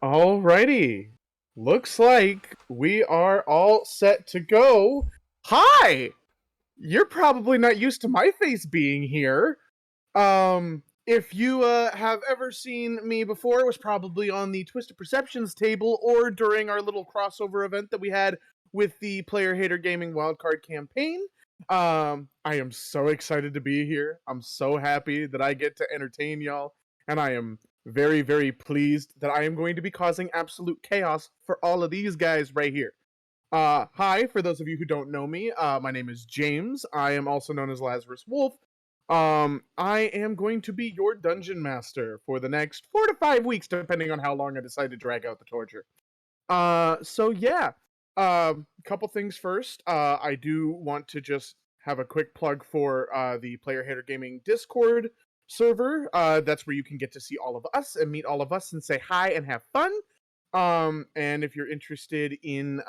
Alrighty. Looks like we are all set to go. Hi! You're probably not used to my face being here. If you have ever seen me before, it was probably on the Twisted Perceptions table or during our little crossover event that we had with the Player Hater Gaming Wildcard campaign. I am so excited to be here. I'm so happy that I get to entertain y'all, and I am very, very pleased that I am going to be causing absolute chaos for all of these guys right here. Hi, for those of you who don't know me, my name is James. I am also known as Lazarus Wolf. I am going to be your dungeon master for the next 4 to 5 weeks, depending on how long I decide to drag out the torture. So yeah, couple things first. I do want to just have a quick plug for the Player Hater Gaming Discord server. That's where you can get to see all of us and meet all of us and say hi and have fun. And if you're interested in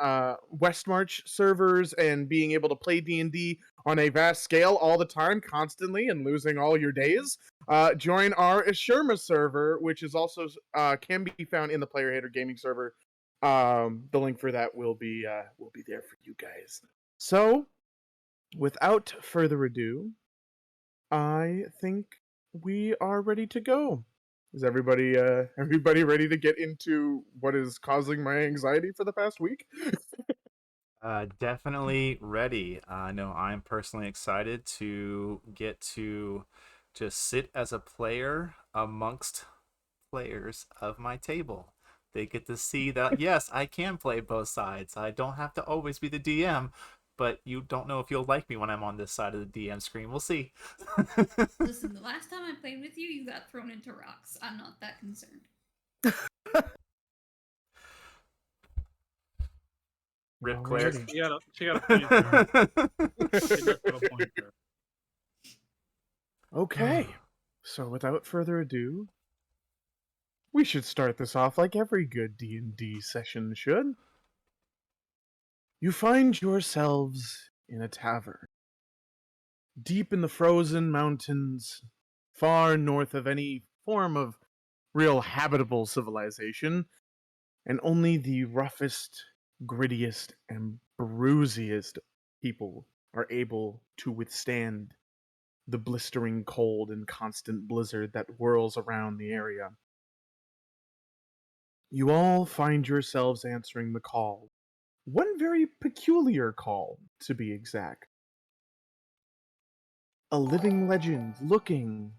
Westmarch servers and being able to play D&D on a vast scale all the time, constantly, and losing all your days, join our Ashurma server, which is also can be found in the Player Hater Gaming server. The link for that will be there for you guys. So, without further ado, I think we are ready to go. Is everybody ready to get into what is causing my anxiety for the past week? Definitely ready. I know I'm personally excited to get to just sit as a player amongst players of my table. They get to see that, yes, I can play both sides. I don't have to always be the DM, but you don't know if you'll like me when I'm on this side of the DM screen. We'll see. Listen, the last time I played with you, you got thrown into rocks. I'm not that concerned. Rip Claire. She got a point there. She does got a point there. Okay, so without further ado, we should start this off like every good D&D session should. You find yourselves in a tavern, deep in the frozen mountains, far north of any form of real habitable civilization, and only the roughest, grittiest, and bruisiest people are able to withstand the blistering cold and constant blizzard that whirls around the area. You all find yourselves answering the call. One very peculiar call, to be exact. A living legend looking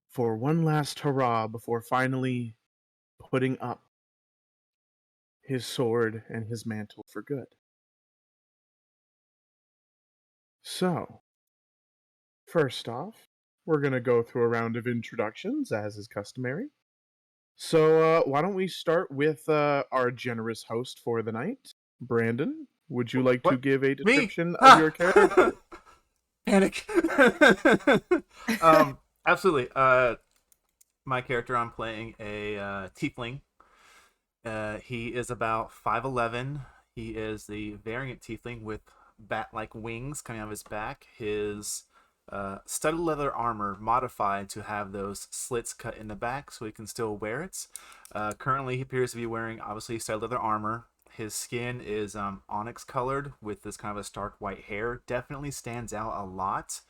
for one last hurrah before finally putting up his sword and his mantle for good. So, first off, we're going to go through a round of introductions, as is customary. So, why don't we start with our generous host for the night, Brandon? Would you like to What? give a Me? description of your character? Panic. Absolutely. My character, I'm playing a tiefling. He is about 5'11". He is the variant tiefling with bat-like wings coming out of his back. His studded leather armor modified to have those slits cut in the back so he can still wear it. Currently, he appears to be wearing, obviously, studded leather armor. His skin is onyx colored with this kind of a stark white hair. Definitely stands out a lot.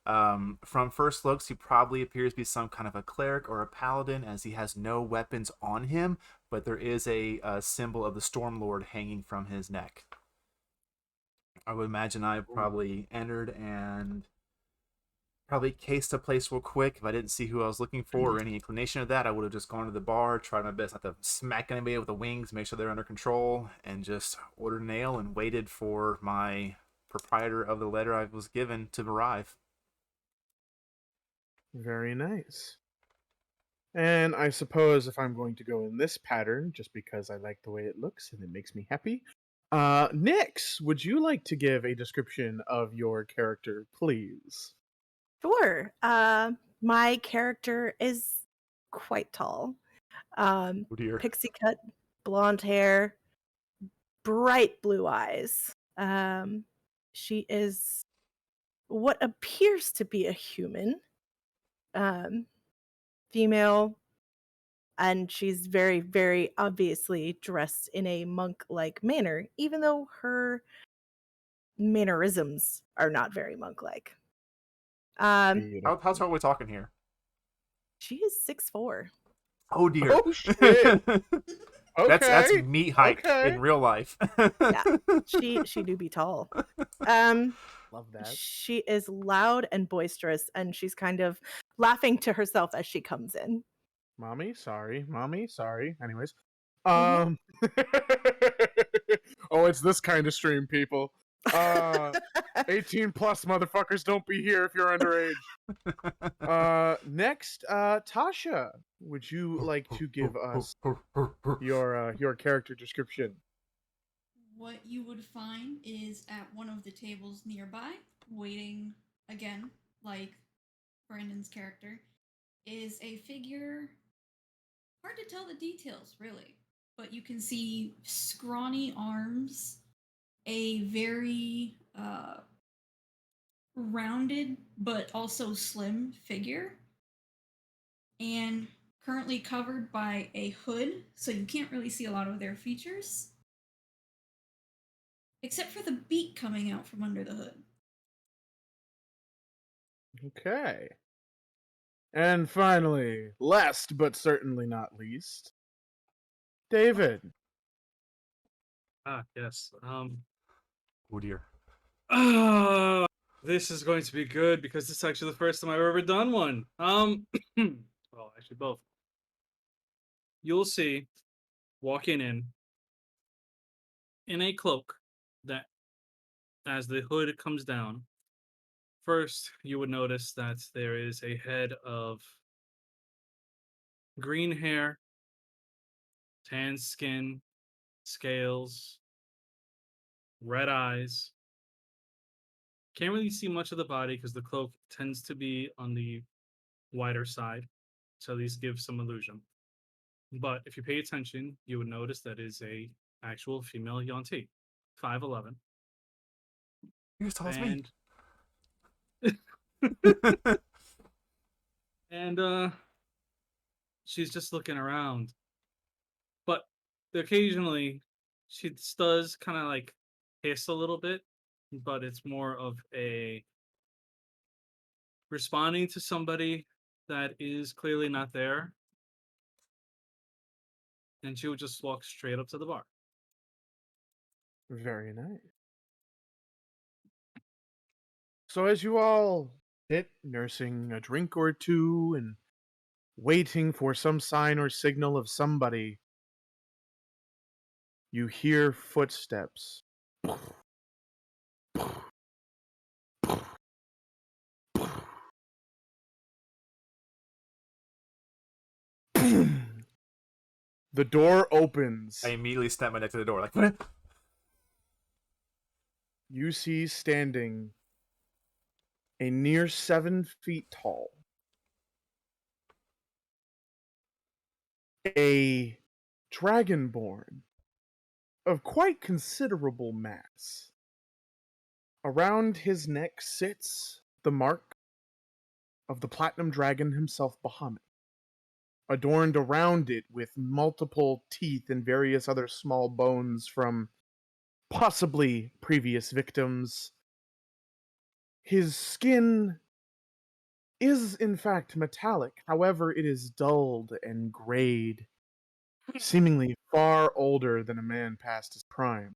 From first looks, he probably appears to be some kind of a cleric or a paladin, as he has no weapons on him, but there is a symbol of the Stormlord hanging from his neck. I would imagine I probably entered and probably cased a place real quick. If I didn't see who I was looking for or any inclination of that, I would have just gone to the bar, tried my best not to smack anybody with the wings, make sure they're under control, and just ordered an ale and waited for my proprietor of the letter I was given to arrive. Very nice. And I suppose if I'm going to go in this pattern, just because I like the way it looks and it makes me happy, Nix, would you like to give a description of your character, please? Sure. My character is quite tall. Oh dear. Pixie cut, blonde hair, bright blue eyes. She is what appears to be a human. Female. And she's very, very obviously dressed in a monk-like manner, even though her mannerisms are not very monk-like. How tall are we talking here? She is 6'4". Oh dear. Oh shit. That's Okay. meat height Okay. in real life. Yeah. She do be tall. Um, Love that. she is loud and boisterous, and she's kind of laughing to herself as she comes in. Mommy, sorry. Mommy, sorry. Anyways. Mhm. Oh, it's this kind of stream, people. 18 plus motherfuckers, don't be here if you're underage. Next, Tasha, would you like to give us your character description? What you would find is at one of the tables nearby, waiting again, like Brandon's character, is a figure. Hard to tell the details, really, but you can see scrawny arms, a very rounded but also slim figure, and currently covered by a hood, so you can't really see a lot of their features. Except for the beak coming out from under the hood. Okay. And finally, last but certainly not least, David. Yes. Oh dear. This is going to be good because this is actually the first time I've ever done one. Well, actually both. You'll see walking in a cloak that as the hood comes down, first you would notice that there is a head of green hair, tan skin, scales, red eyes. Can't really see much of the body because the cloak tends to be on the wider side, so these give some illusion. But if you pay attention, you would notice that is a actual female Yuan-Ti, 5'11", You're as tall as me. and and she's just looking around. But occasionally, she does kind of like hiss a little bit, but it's more of a responding to somebody that is clearly not there. And she would just walk straight up to the bar. Very nice. So as you all sit nursing a drink or two and waiting for some sign or signal of somebody, you hear footsteps. The door opens. I immediately snap my neck to the door, like, what? You see standing a near 7 feet tall, a dragonborn of quite considerable mass. Around his neck sits the mark of the platinum dragon himself, Bahamut, adorned around it with multiple teeth and various other small bones from possibly previous victims. His skin is in fact metallic, however, it is dulled and grayed, seemingly far older than a man past his prime.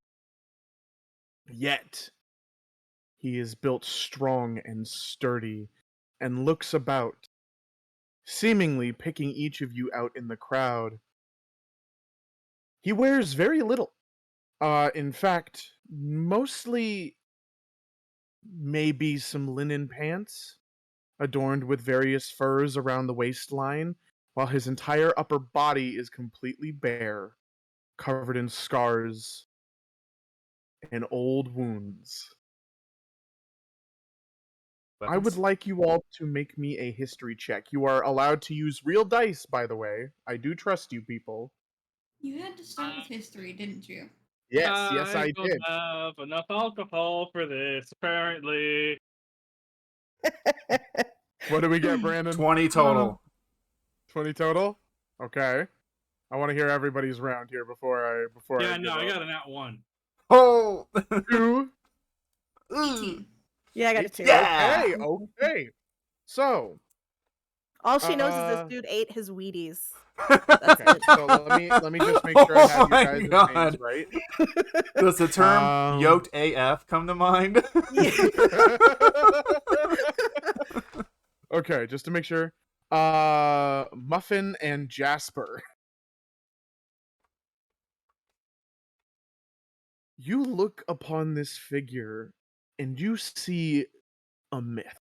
Yet, he is built strong and sturdy, and looks about, seemingly picking each of you out in the crowd. He wears very little. In fact, mostly maybe some linen pants, adorned with various furs around the waistline, while his entire upper body is completely bare, covered in scars and old wounds. I would Weapons? like you all to make me a history check. You are allowed to use real dice, by the way. I do trust you people. You had to start with history, didn't you? Yes, I don't did. have enough alcohol for this, apparently. What do we get, Brandon? 20 total. 20 total? Okay. I want to hear everybody's round here before I Yeah, give no, I up. got a nat 1. Oh, 2, 18. Yeah, I got a 2. Yeah. Okay. So, All she knows is this dude ate his Wheaties. That's okay. it. So let me just make sure I have Oh you my guys' God. names right. Does the term Um, yoked AF come to mind? Yeah. Okay, just to make sure. Muffin and Jasper. You look upon this figure and you see a myth.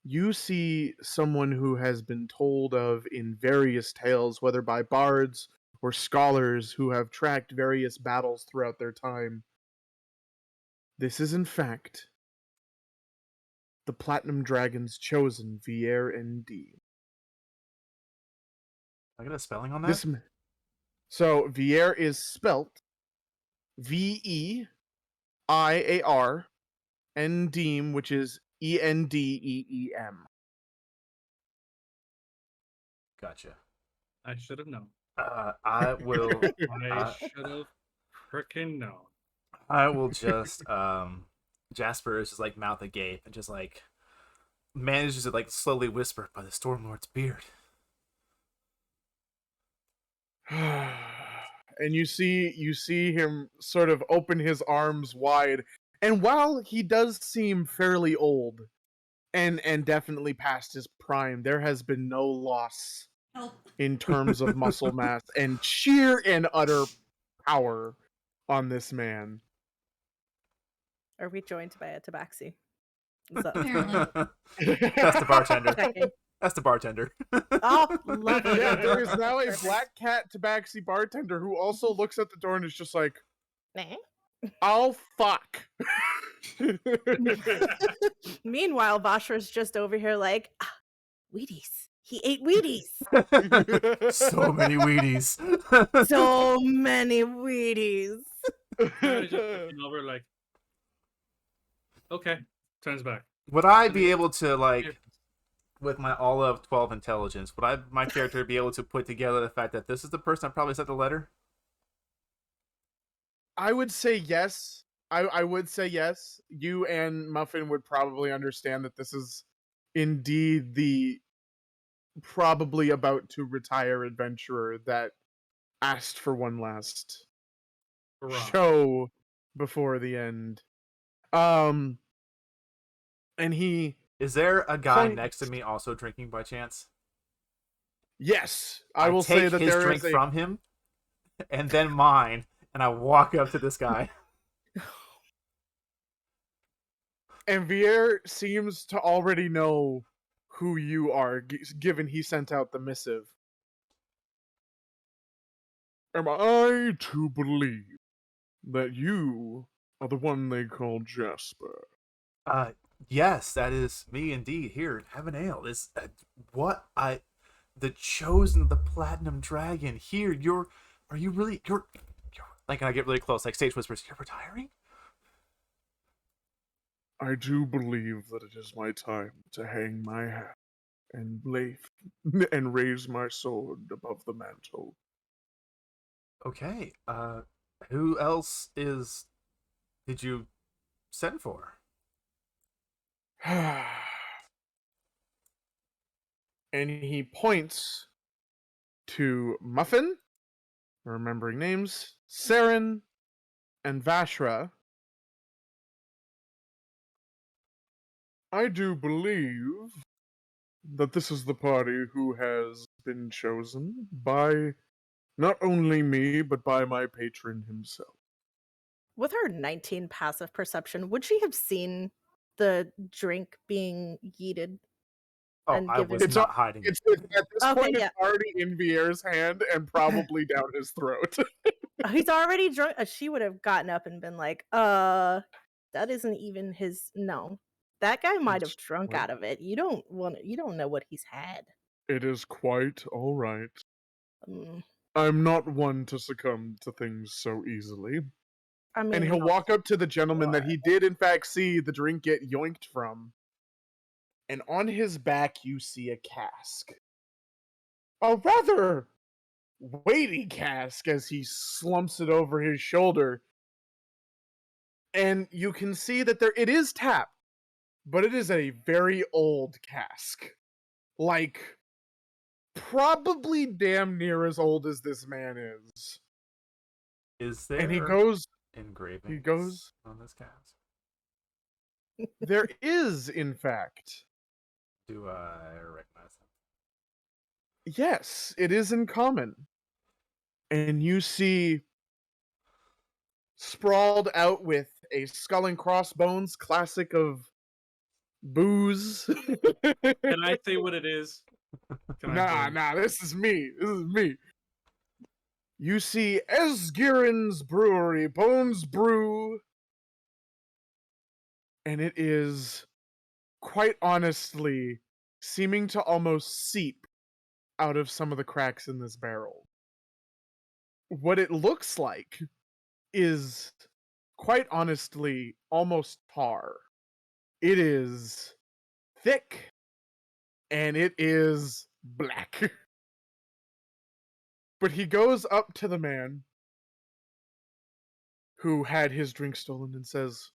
You see someone who has been told of in various tales, whether by bards or scholars who have tracked various battles throughout their time. This is, in fact, the Platinum Dragon's chosen Vier-ND. I got a spelling on that? This So Vier is spelt Vear, and Deem, which is Endeem. Gotcha. I should have known. I will. I should have freaking known. I will just. Jasper is just like mouth agape and just like manages to like slowly whisper by the Stormlord's beard. And you see him sort of open his arms wide, and while he does seem fairly old and definitely past his prime, there has been no loss Help. in terms of muscle mass and sheer and utter power on this man. Are we joined by a tabaxi? Is that- Apparently. That's the bartender. Checking. That's the bartender. Oh, lovely. Yeah, there is now a black cat tabaxi bartender who also looks at the door and is just like, Nah. "Oh fuck." Meanwhile, Vashra's just over here like, Wheaties. He ate Wheaties. So many Wheaties. So many Wheaties. Kinda just looking over like, okay, turns back. Would I be able to like, with my all of 12 intelligence, would my character be able to put together the fact that this is the person I probably sent the letter? I would say yes. I would say yes. You and Muffin would probably understand that this is indeed the probably about to retire adventurer that asked for one last Hurrah. show before the end. And he Is there a guy Point- next to me also drinking by chance? yes, I will take say that his there drink is a from him, and then mine, and I walk up to this guy. and Vier seems to already know who you are, given he sent out the missive. Am I to believe that you are the one they call Jasper? Yes, that is me indeed. Here, have an ale. Is the chosen of the Platinum Dragon. Here, are you really, you're like, and I get really close, like stage whispers, you're retiring? I do believe that it is my time to hang my hat and and raise my sword above the mantle. Okay, who else did you send for? And he points to Muffin, remembering names, Saren, and Vashra. I do believe that this is the party who has been chosen by not only me, but by my patron himself. With her 19 passive perception, would she have seen the drink being yeeted? Oh, And I was given- not hiding it. It's at this Okay, point, yeah. it's already in Vier's hand and probably down his throat. He's already drunk. She would have gotten up and been like, that isn't even his. No, that guy might have It's drunk quite- out of it. You don't know what he's had. It is quite all right. Mm, I'm not one to succumb to things so easily. I mean, And he'll walk up to the gentleman that sure. he did, in fact, see the drink get yoinked from. And on his back, you see a cask. a rather weighty cask as he slumps it over his shoulder. And you can see that it is tapped, but it is a very old cask. Like, probably damn near as old as this man is. Is there And he goes, engravings on this cast? there is, in fact. Do I recognize them? Yes, it is in common. And you see, sprawled out with a skull and crossbones, classic of booze. Can I say what it is? Nah, this is me. This is me. You see Esgirin's Brewery, Bones Brew. And it is, quite honestly, seeming to almost seep out of some of the cracks in this barrel. What it looks like is, quite honestly, almost tar. It is thick, and it is black. But he goes up to the man who had his drink stolen and says,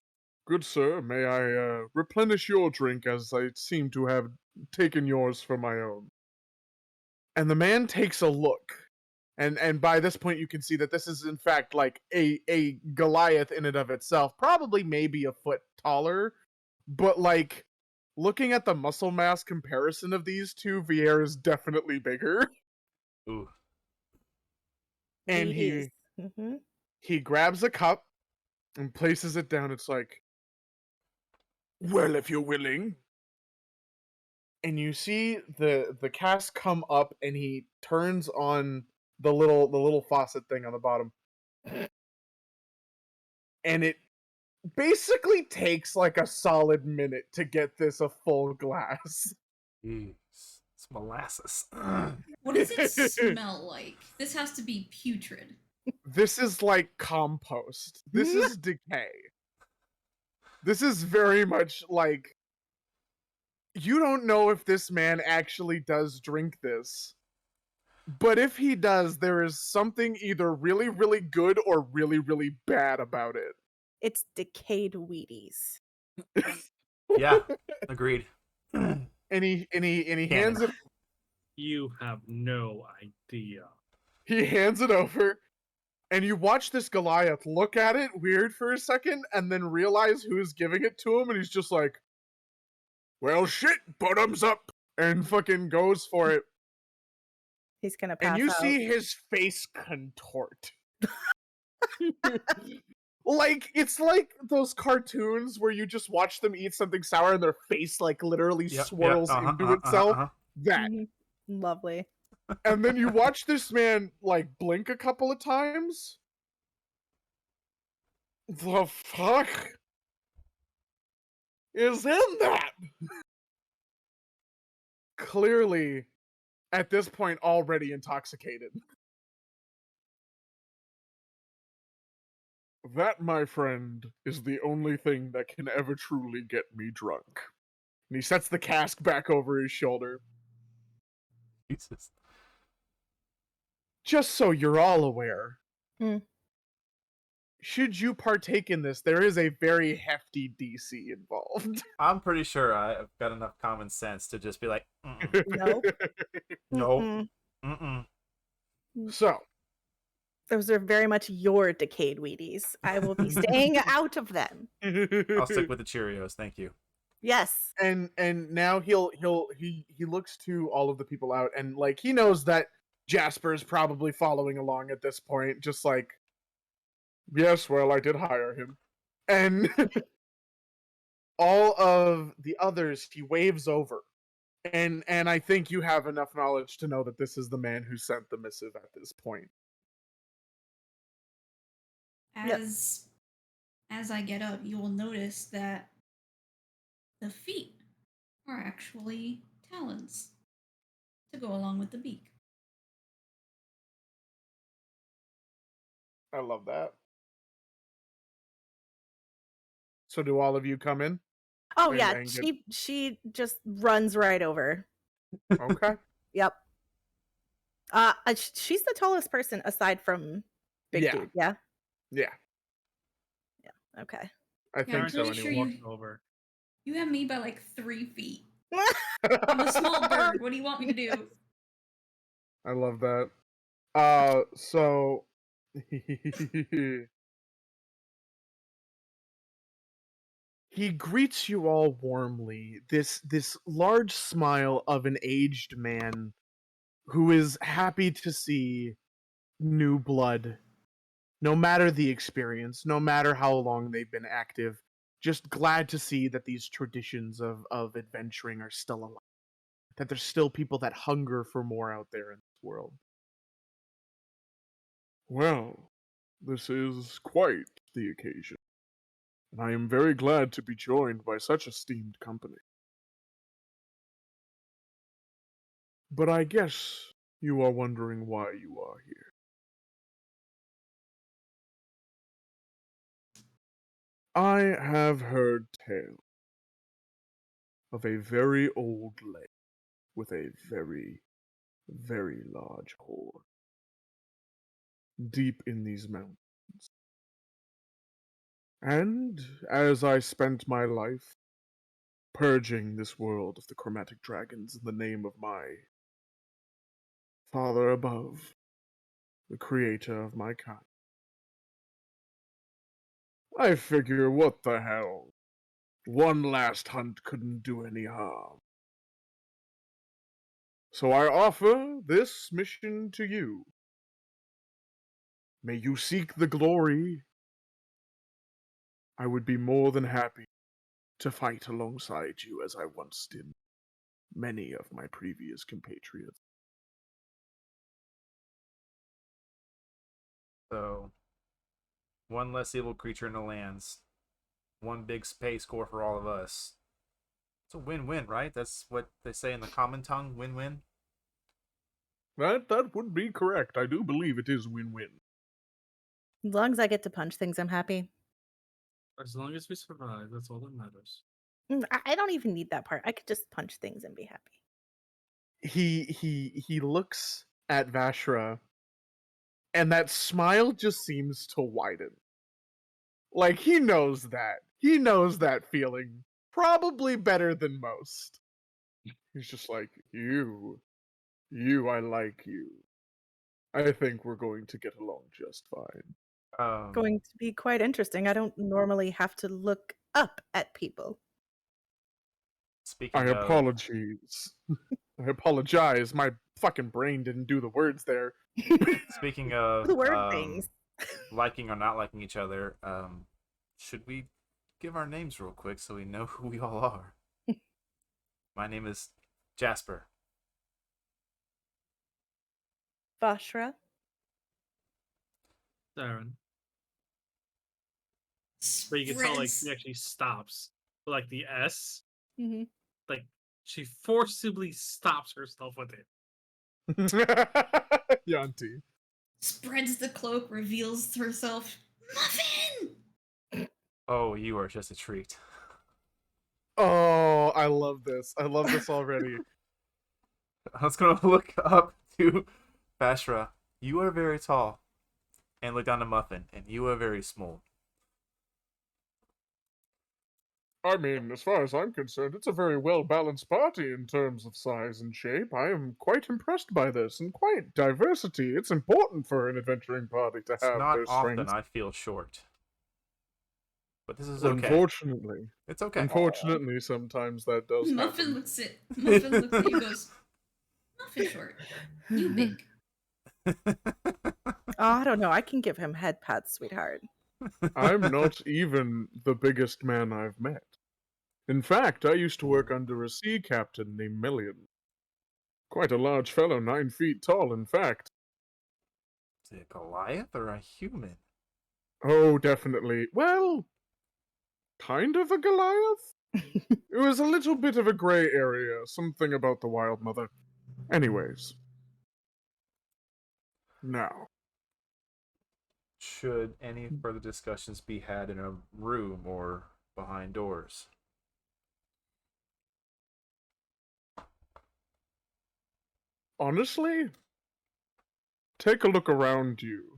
"Good sir, may I replenish your drink, as I seem to have taken yours for my own?" And the man takes a look. And by this point you can see that this is in fact like a Goliath in and of itself, probably maybe a foot taller, but like looking at the muscle mass comparison of these two, Vier is definitely bigger. Ooh. And he grabs a cup and places it down. It's like, "Well, if you're willing." And you see the cask come up, and he turns on the little faucet thing on the bottom. And it basically takes like a solid minute to get this a full glass. Jeez. It's molasses. What does it smell like? This has to be putrid. This is like compost. This is decay. This is very much like, you don't know if this man actually does drink this. But if he does, there is something either really, really good or really, really bad about it. It's decayed Wheaties. Yeah, agreed. And he hands it. You have no idea. He hands it over, and you watch this Goliath look at it weird for a second, and then realize who's giving it to him, and he's just like, "Well, shit, bottoms up," and fucking goes for it. He's gonna pass And you out. see his face contort. Like, it's like those cartoons where you just watch them eat something sour and their face like literally swirls into itself. That. Lovely. And then you watch this man like blink a couple of times. The fuck is in that? Clearly, at this point, already intoxicated. That, my friend, is the only thing that can ever truly get me drunk. And he sets the cask back over his shoulder. Jesus. Just so you're all aware, Mm. should you partake in this, there is a very hefty DC involved. I'm pretty sure I've got enough common sense to just be like, Nope. nope. Mm-mm. So, Those are very much your decayed Wheaties. I will be staying out of them. I'll stick with the Cheerios, thank you. Yes. and now he looks to all of the people out, and like he knows that Jasper's probably following along at this point, just like, "Yes, well, I did hire him." And all of the others he waves over. And I think you have enough knowledge to know that this is the man who sent the missive at this point. As I get up, you will notice that the feet are actually talons to go along with the beak. I love that. So do all of you come in? Oh And- yeah, and get- she just runs right over. Okay. Yep. She's the tallest person aside from Big Yeah. Dude. Yeah. Yeah, Okay. I Yeah, think I'm so pretty sure anyway. you Over. you have me by like 3 feet. I'm a small bird. What do you want me to do? I love that. So he greets you all warmly. This large smile of an aged man who is happy to see new blood, no matter the experience, no matter how long they've been active. Just glad to see that these traditions of adventuring are still alive. That there's still people that hunger for more out there in this world. Well, this is quite the occasion, and I am very glad to be joined by such esteemed company. But I guess you are wondering why you are here. I have heard tales of a very old lake with a very, very large hoard deep in these mountains. And as I spent my life purging this world of the chromatic dragons in the name of my Father above, the creator of my kind, I figure what the hell? One last hunt couldn't do any harm. So I offer this mission to you. May you seek the glory. I would be more than happy to fight alongside you as I once did many of my previous compatriots. So, one less evil creature in the lands, one big space score for all of us. It's a win-win, right? That's what they say in the common tongue, win-win. That would be correct. I do believe it is win-win. As long as I get to punch things, I'm happy. As long as we survive, that's all that matters. I don't even need that part. I could just punch things and be happy. He looks at Vashra, and that smile just seems to widen. Like he knows that. He knows that feeling probably better than most. He's just like, you, I like you. I think we're going to get along just fine. Going to be quite interesting. I don't normally have to look up at people. Speaking I of, apologize. I apologize. My fucking brain didn't do the words there. speaking of The word things. liking or not liking each other, should we give our names real quick so we know who we all are? My name is Jasper. Vashra. Darren. But you can tell, like, Spreads. she actually stops. But, like, the S, Mm-hmm. like, she forcibly stops herself with it. Yanti. Spreads the cloak, reveals herself. Muffin! Oh, you are just a treat. Oh, I love this. I love this already. I was gonna look up to Bashra. You are very tall. And look down to Muffin, and you are very small. I mean, as far as I'm concerned, it's a very well-balanced party in terms of size and shape. I am quite impressed by this, and quite diversity. It's important for an adventuring party to It's have not their often strengths. I feel short. But this is okay. Unfortunately. It's okay. Unfortunately, sometimes that does Muffin happen. looks at you and goes, Muffin short. You big. I don't know. I can give him head pats, sweetheart. I'm not even the biggest man I've met. In fact, I used to work under a sea captain named McLean. Quite a large fellow, 9 feet tall, in fact. Is it a Goliath or a human? Oh, definitely. Well, kind of a Goliath? It was a little bit of a gray area, something about the Wild Mother. Anyways. Now, Should any further discussions be had in a room or behind doors? honestly, take a look around you.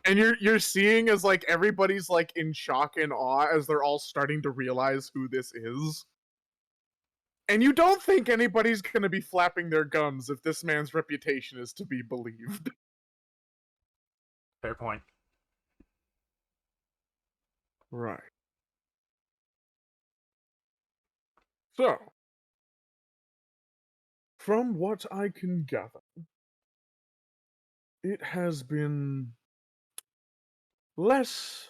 And you're seeing as like everybody's like in shock and awe as they're all starting to realize who this is. And you don't think anybody's gonna be flapping their gums if this man's reputation is to be believed. Fair point. Right. So, from what I can gather, it has been less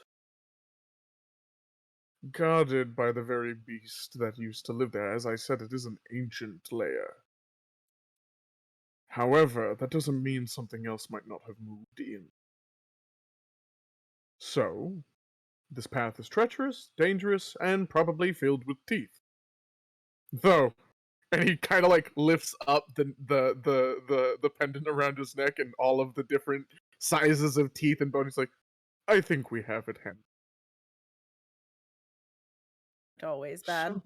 guarded by the very beast that used to live there. As I said, it is an ancient lair. However, that doesn't mean something else might not have moved in. So, this path is treacherous, dangerous, and probably filled with teeth. Though, and he kind of like lifts up the pendant around his neck and all of the different sizes of teeth and bone. He's like, I think we have it handled. Always bad.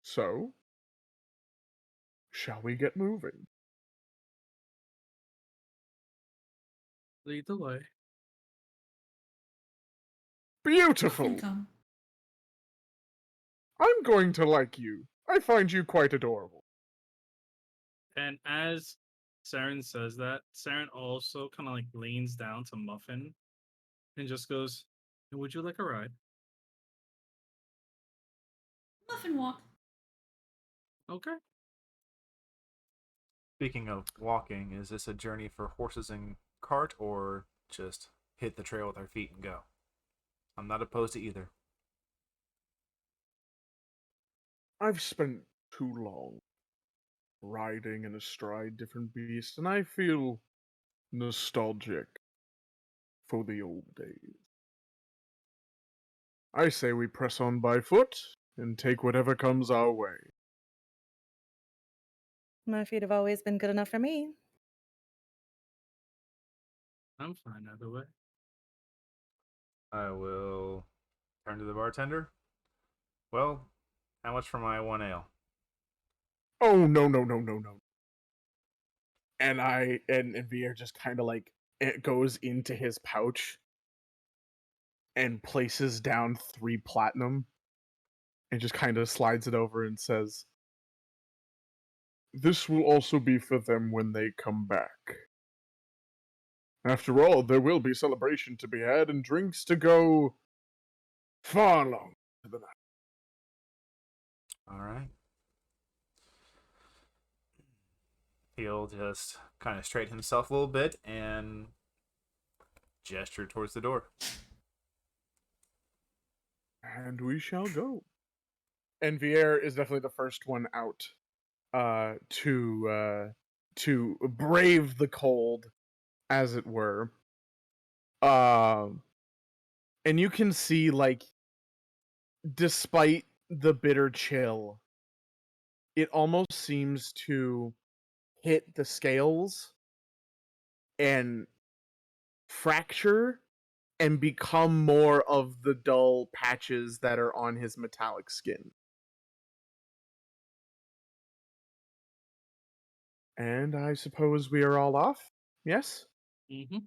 So, shall we get moving? Lead the way. Beautiful! Can come. I'm going to like you. I find you quite adorable. And as Saren says that, Saren also kind of like leans down to Muffin and just goes, "Would you like a ride?" Muffin walk. Okay. Speaking of walking, is this a journey for horses and cart, or just hit the trail with our feet and go? I'm not opposed to either. I've spent too long riding and astride different beasts, and I feel nostalgic for the old days. I say we press on by foot and take whatever comes our way. My feet have always been good enough for me. I'm fine either way. I will turn to the bartender. Well, how much for my 1 ale? Oh, no. And Vier just kind of like, it goes into his pouch and places down 3 platinum and just kind of slides it over and says, this will also be for them when they come back. After all, there will be celebration to be had and drinks to go far long to the night. All right. He'll just kind of straighten himself a little bit and gesture towards the door. And we shall go. And Vier is definitely the first one out to brave the cold, as it were. And you can see, like, despite the bitter chill, it almost seems to hit the scales and fracture and become more of the dull patches that are on his metallic skin. And I suppose we are all off? Yes? Mm-hmm.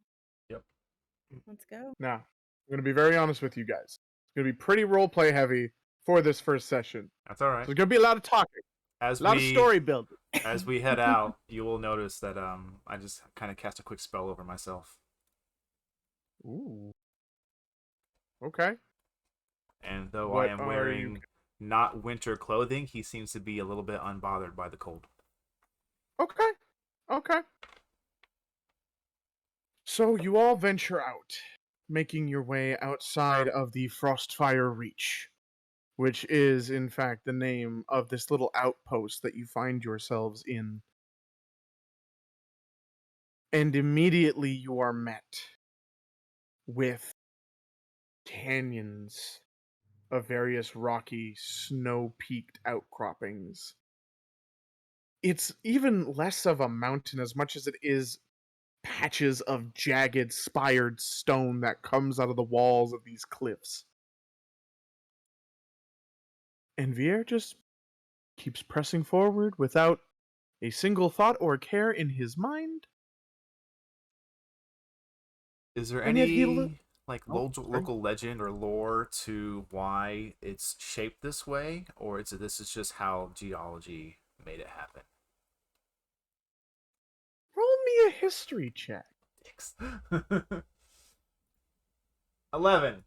Let's go. Now, I'm going to be very honest with you guys. It's going to be pretty roleplay heavy for this first session. That's all So right. there's going to be a lot of talking, As a lot of story building. As we head out, you will notice that I just kind of cast a quick spell over myself. Ooh. Okay. And though What I am are wearing not winter clothing, he seems to be a little bit unbothered by the cold. Okay. So you all venture out, making your way outside of the Frostfire Reach, which is, in fact, the name of this little outpost that you find yourselves in. And immediately you are met with canyons of various rocky, snow-peaked outcroppings. It's even less of a mountain as much as it is patches of jagged, spired stone that comes out of the walls of these cliffs. And Vier just keeps pressing forward without a single thought or care in his mind. Is there And yet he any like Oh, sorry. local legend or lore to why it's shaped this way, or is it this is just how geology made it happen? Roll me a history check. Dicks. 11.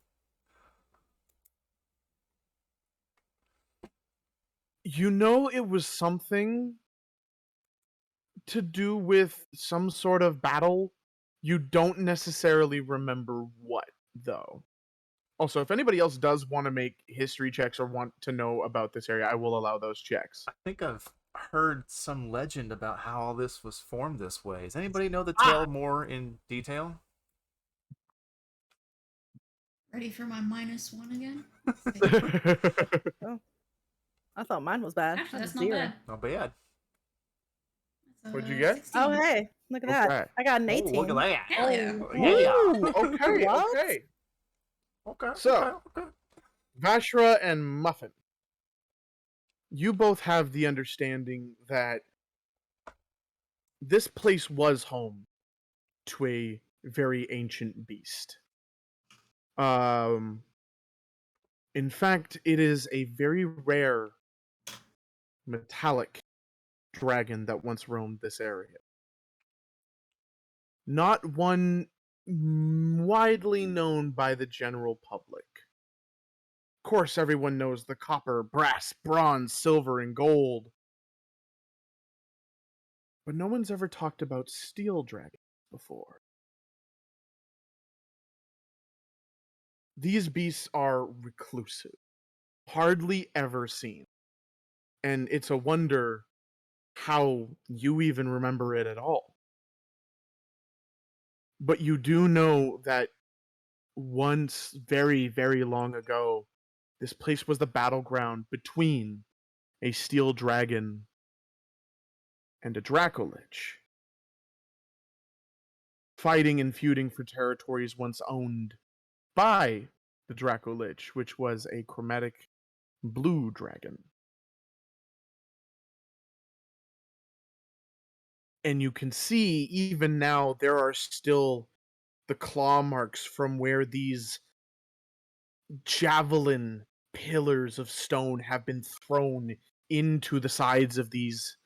You know it was something to do with some sort of battle. You don't necessarily remember what, though. Also, if anybody else does want to make history checks or want to know about this area, I will allow those checks. I think I've heard some legend about how all this was formed this way. Does anybody know the tale more in detail? Ready for my -1 again? Oh, I thought mine was bad. Actually, That's that's a not 0. bad. Not bad. That's What'd you get? 16. Oh, hey, look at that. Okay. I got an Oh, 18. look at that. Hell yeah. Oh, Yeah. Ooh, okay, What? okay. Okay. So- okay. Vashra and Muffin, you both have the understanding that this place was home to a very ancient beast. In fact, it is a very rare metallic dragon that once roamed this area. Not one widely known by the general public. Of course, everyone knows the copper, brass, bronze, silver, and gold. But no one's ever talked about steel dragons before. These beasts are reclusive, hardly ever seen. And it's a wonder how you even remember it at all. But you do know that once, very, very long ago, this place was the battleground between a steel dragon and a Dracolich, fighting and feuding for territories once owned by the Dracolich, which was a chromatic blue dragon. And you can see, even now, there are still the claw marks from where these javelin pillars of stone have been thrown into the sides of these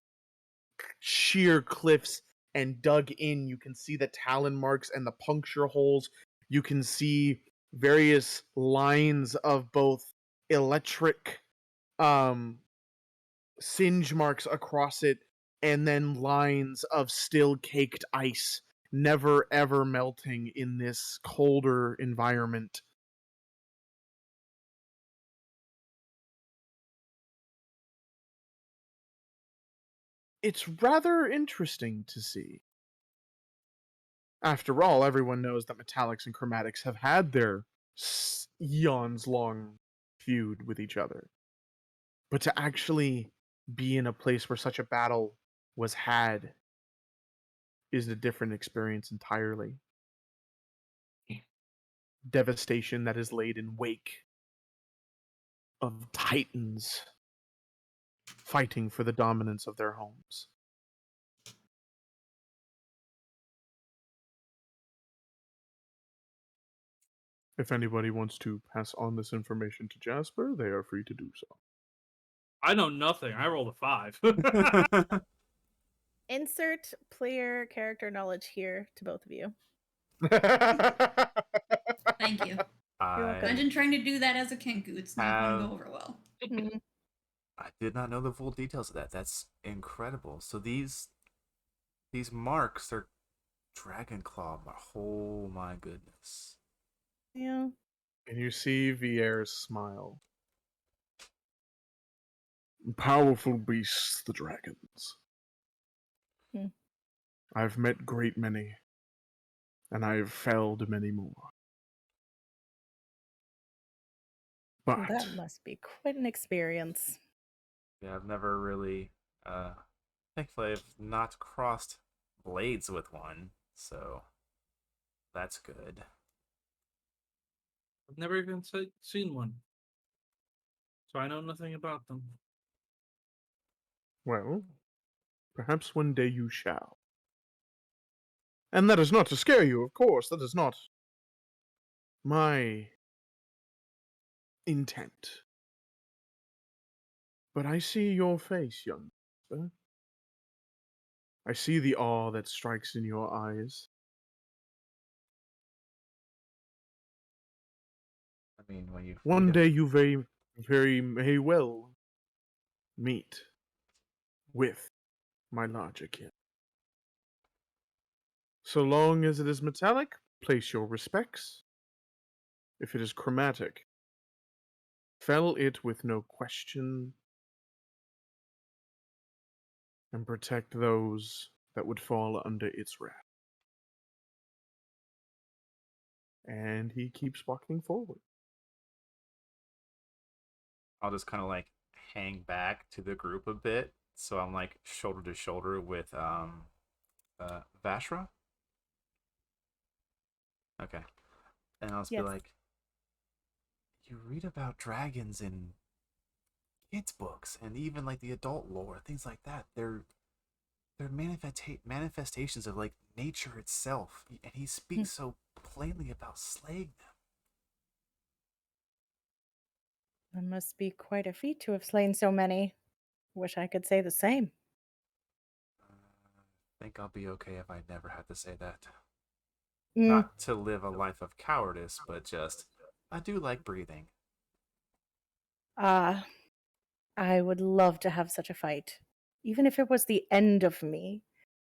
sheer cliffs and dug in. You can see the talon marks and the puncture holes. You can see various lines of both electric singe marks across it, and then lines of still caked ice, never ever melting in this colder environment. It's rather interesting to see. After all, everyone knows that metallics and chromatics have had their eons long feud with each other. But to actually be in a place where such a battle was had is a different experience entirely. Devastation that is laid in wake of titans fighting for the dominance of their homes. If anybody wants to pass on this information to Jasper, they are free to do so. I know nothing. I rolled a 5. Insert player character knowledge here to both of you. Thank you. You're welcome. Imagine trying to do that as a Kenku. It's not going to go over well. Mhm. I did not know the full details of that. That's incredible. So these marks are dragon claw. Oh my goodness. Yeah. And you see Vier's smile. Powerful beasts, the dragons. Hmm. I've met great many, and I've felled many more. But That must be quite an experience. Yeah, I've never really thankfully I've not crossed blades with one, so that's good. I've never even seen one. So I know nothing about them. Well, perhaps one day you shall. And that is not to scare you, of course. That is not my intent. But I see your face, young sir. I see the awe that strikes in your eyes. I mean, when you One day you very may well meet with my larger kin. So long as it is metallic, place your respects. If it is chromatic, fell it with no question, and protect those that would fall under its wrath. And he keeps walking forward. I'll just kind of like hang back to the group a bit, so I'm like shoulder to shoulder with Vashra. Okay, and I'll just be Yes. like, you read about dragons in kids' books and even like the adult lore, things like that. They're manifestations of like nature itself, and he speaks so plainly about slaying them. That must be quite a feat to have slain so many. Wish I could say the same. I think I'll be okay if I never had to say that. Mm, Not to live a life of cowardice, but just I do like breathing. I would love to have such a fight, even if it was the end of me,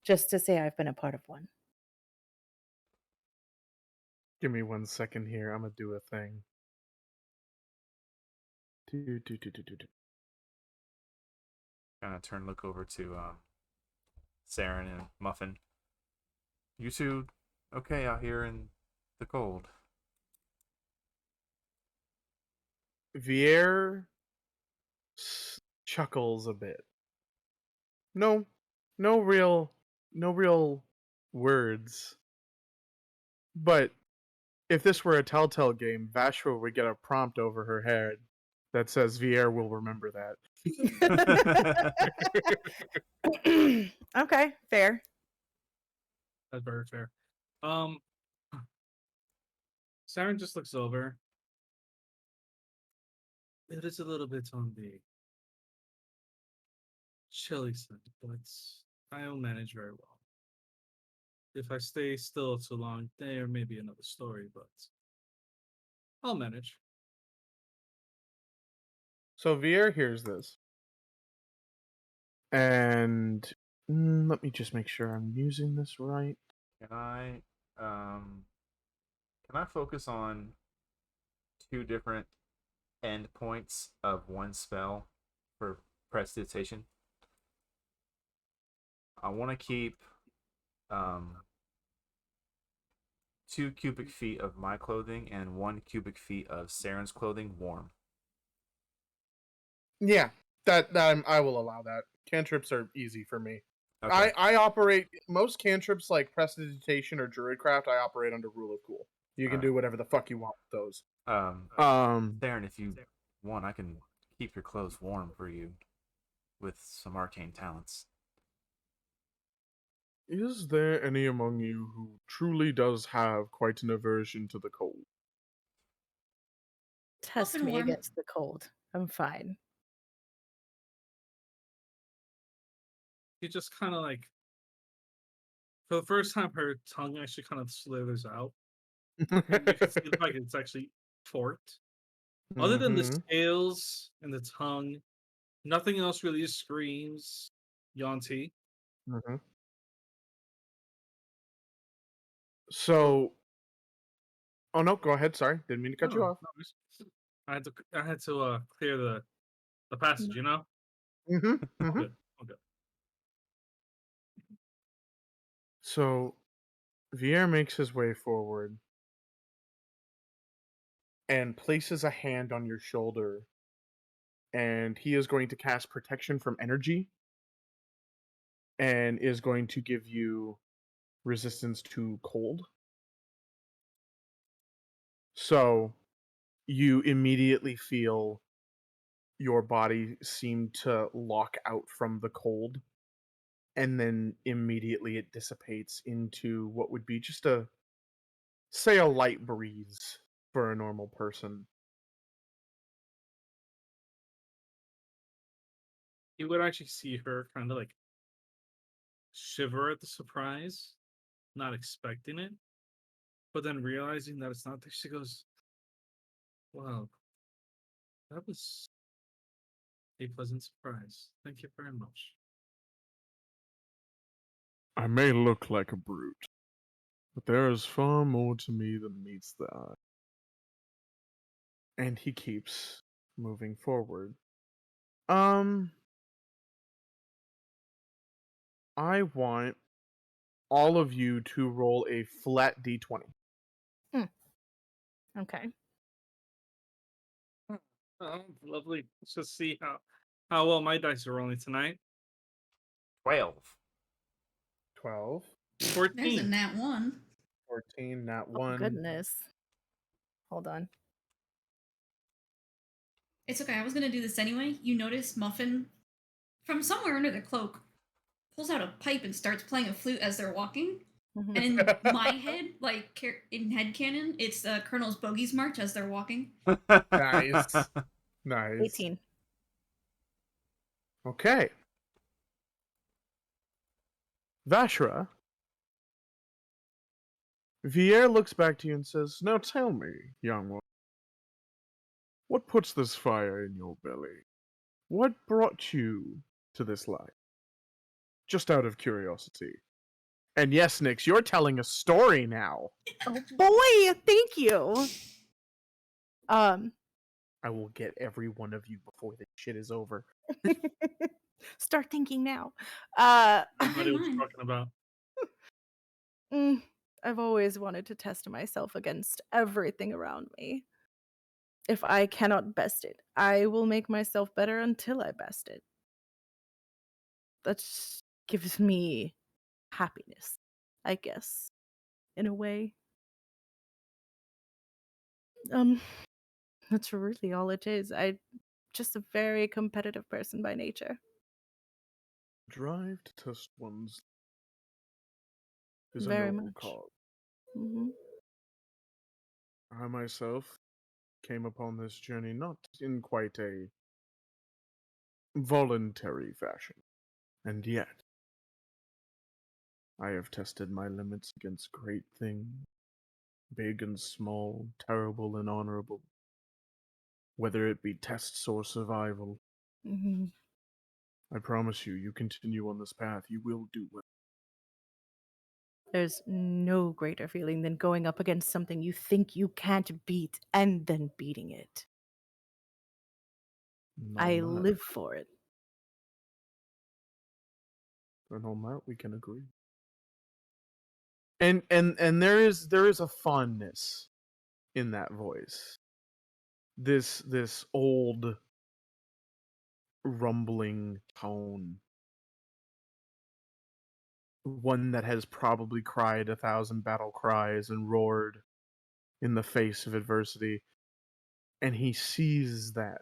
just to say I've been a part of one. Give me 1 second here. I'm gonna do a thing. Do. Kind of turn look over to Saren and Muffin. You two okay out here in the cold? Vier chuckles a bit. No, no real words. But if this were a Telltale game, Vashra would get a prompt over her head that says Vier will remember that. Okay, fair. That's very fair. Saren just looks over. It is a little bit on the chilly side, but I'll manage very well. If I stay still too long, there may be another story, but I'll manage. So Vier hears this. And let me just make sure I'm using this right. Can I focus on two different endpoints of one spell for prestidigitation? I want to keep 2 cubic feet of my clothing and 1 cubic feet of Saren's clothing warm. Yeah, that I will allow that. Cantrips are easy for me. Okay. I operate most cantrips like prestidigitation or druidcraft. I operate under rule of cool. You can Alright. do whatever the fuck you want with those. Saren, if you want, I can keep your clothes warm for you with some arcane talents. Is there any among you who truly does have quite an aversion to the cold? Test and me warm. against the cold. I'm fine. She just kind of like, for the first time, her tongue actually kind of slithers out. And you can see like it's actually forked. Other than the Mhm. scales and the tongue, nothing else really screams Yonti. Mhm. So, oh no, go ahead. Sorry, didn't mean to cut you off. No, I had to clear the passage, you know? Mhm. Mhm. Okay. Okay. So, Vier makes his way forward and places a hand on your shoulder, and he is going to cast protection from energy and is going to give you resistance to cold. So, you immediately feel your body seem to lock out from the cold, and then immediately it dissipates into what would be just a light breeze for a normal person. You would actually see her kind of like shiver at the surprise, not expecting it, but then realizing that it's not there, she goes, "Wow, that was a pleasant surprise. Thank you very much." I may look like a brute, but there is far more to me than meets the eye. And he keeps moving forward. I want all of you to roll a flat d20. Okay. Oh, lovely. Let's just see how well my dice are rolling tonight. 12. 12, There's a 14. nat 1. 14, nat Oh 1. goodness. Hold on. It's okay, I was gonna do this anyway. You notice Muffin, from somewhere under the cloak, pulls out a pipe and starts playing a flute as they're walking. Mhm. And in my head, like in headcanon, it's Colonel's Bogey's March as they're walking. Nice. Nice. 18. Okay. Vashra, Vier looks back to you and says, "Now tell me, young one, what puts this fire in your belly? What brought you to this life? Just out of curiosity." And yes, Nix, you're telling a story now. Oh boy, thank you. I will get every one of you before this shit is over. Start thinking now. I Okay, know what you're mine. talking about. I've always wanted to test myself against everything around me. If I cannot best it, I will make myself better until I best it. That just gives me happiness, I guess, in a way. That's really all it is. I'm just a very competitive person by nature. Drive to test one's is a Very noble much. cause. Hmm. I myself came upon this journey not in quite a voluntary fashion, and yet I have tested my limits against great things, big and small, terrible and honorable, whether it be tests or survival. Hmm. I promise you, you continue on this path, you will do well. There's no greater feeling than going up against something you think you can't beat and then beating it. I On that, live for it. and on that we can agree. And there is a fondness in that voice. This old rumbling tone, one that has probably cried 1,000 battle cries and roared in the face of adversity, and he sees that.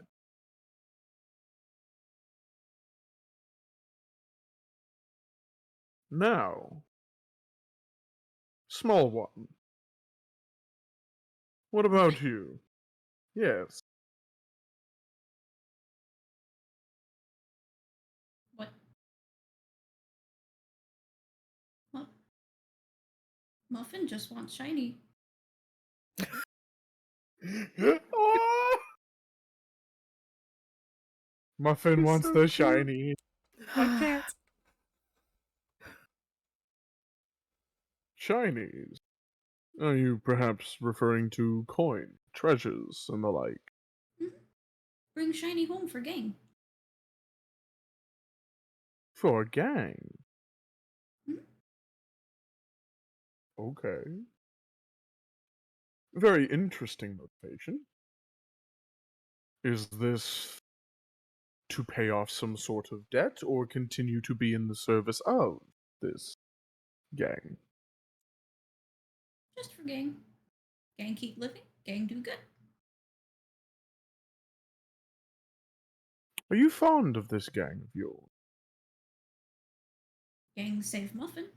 Now, small one, what about you? Yes. What? What? Muffin just wants shiny. Ah! Muffin He's wants so the cute. shiny. I can't. Shinies. Are you perhaps referring to coin, treasures, and the like? Mhm. Bring shiny home for gang. For a gang? Mhm. Okay. Very interesting motivation. Is this to pay off some sort of debt or continue to be in the service of this gang? Just for gang. Gang keep living. Gang do good. Are you fond of this gang of yours? Gang save Muffin.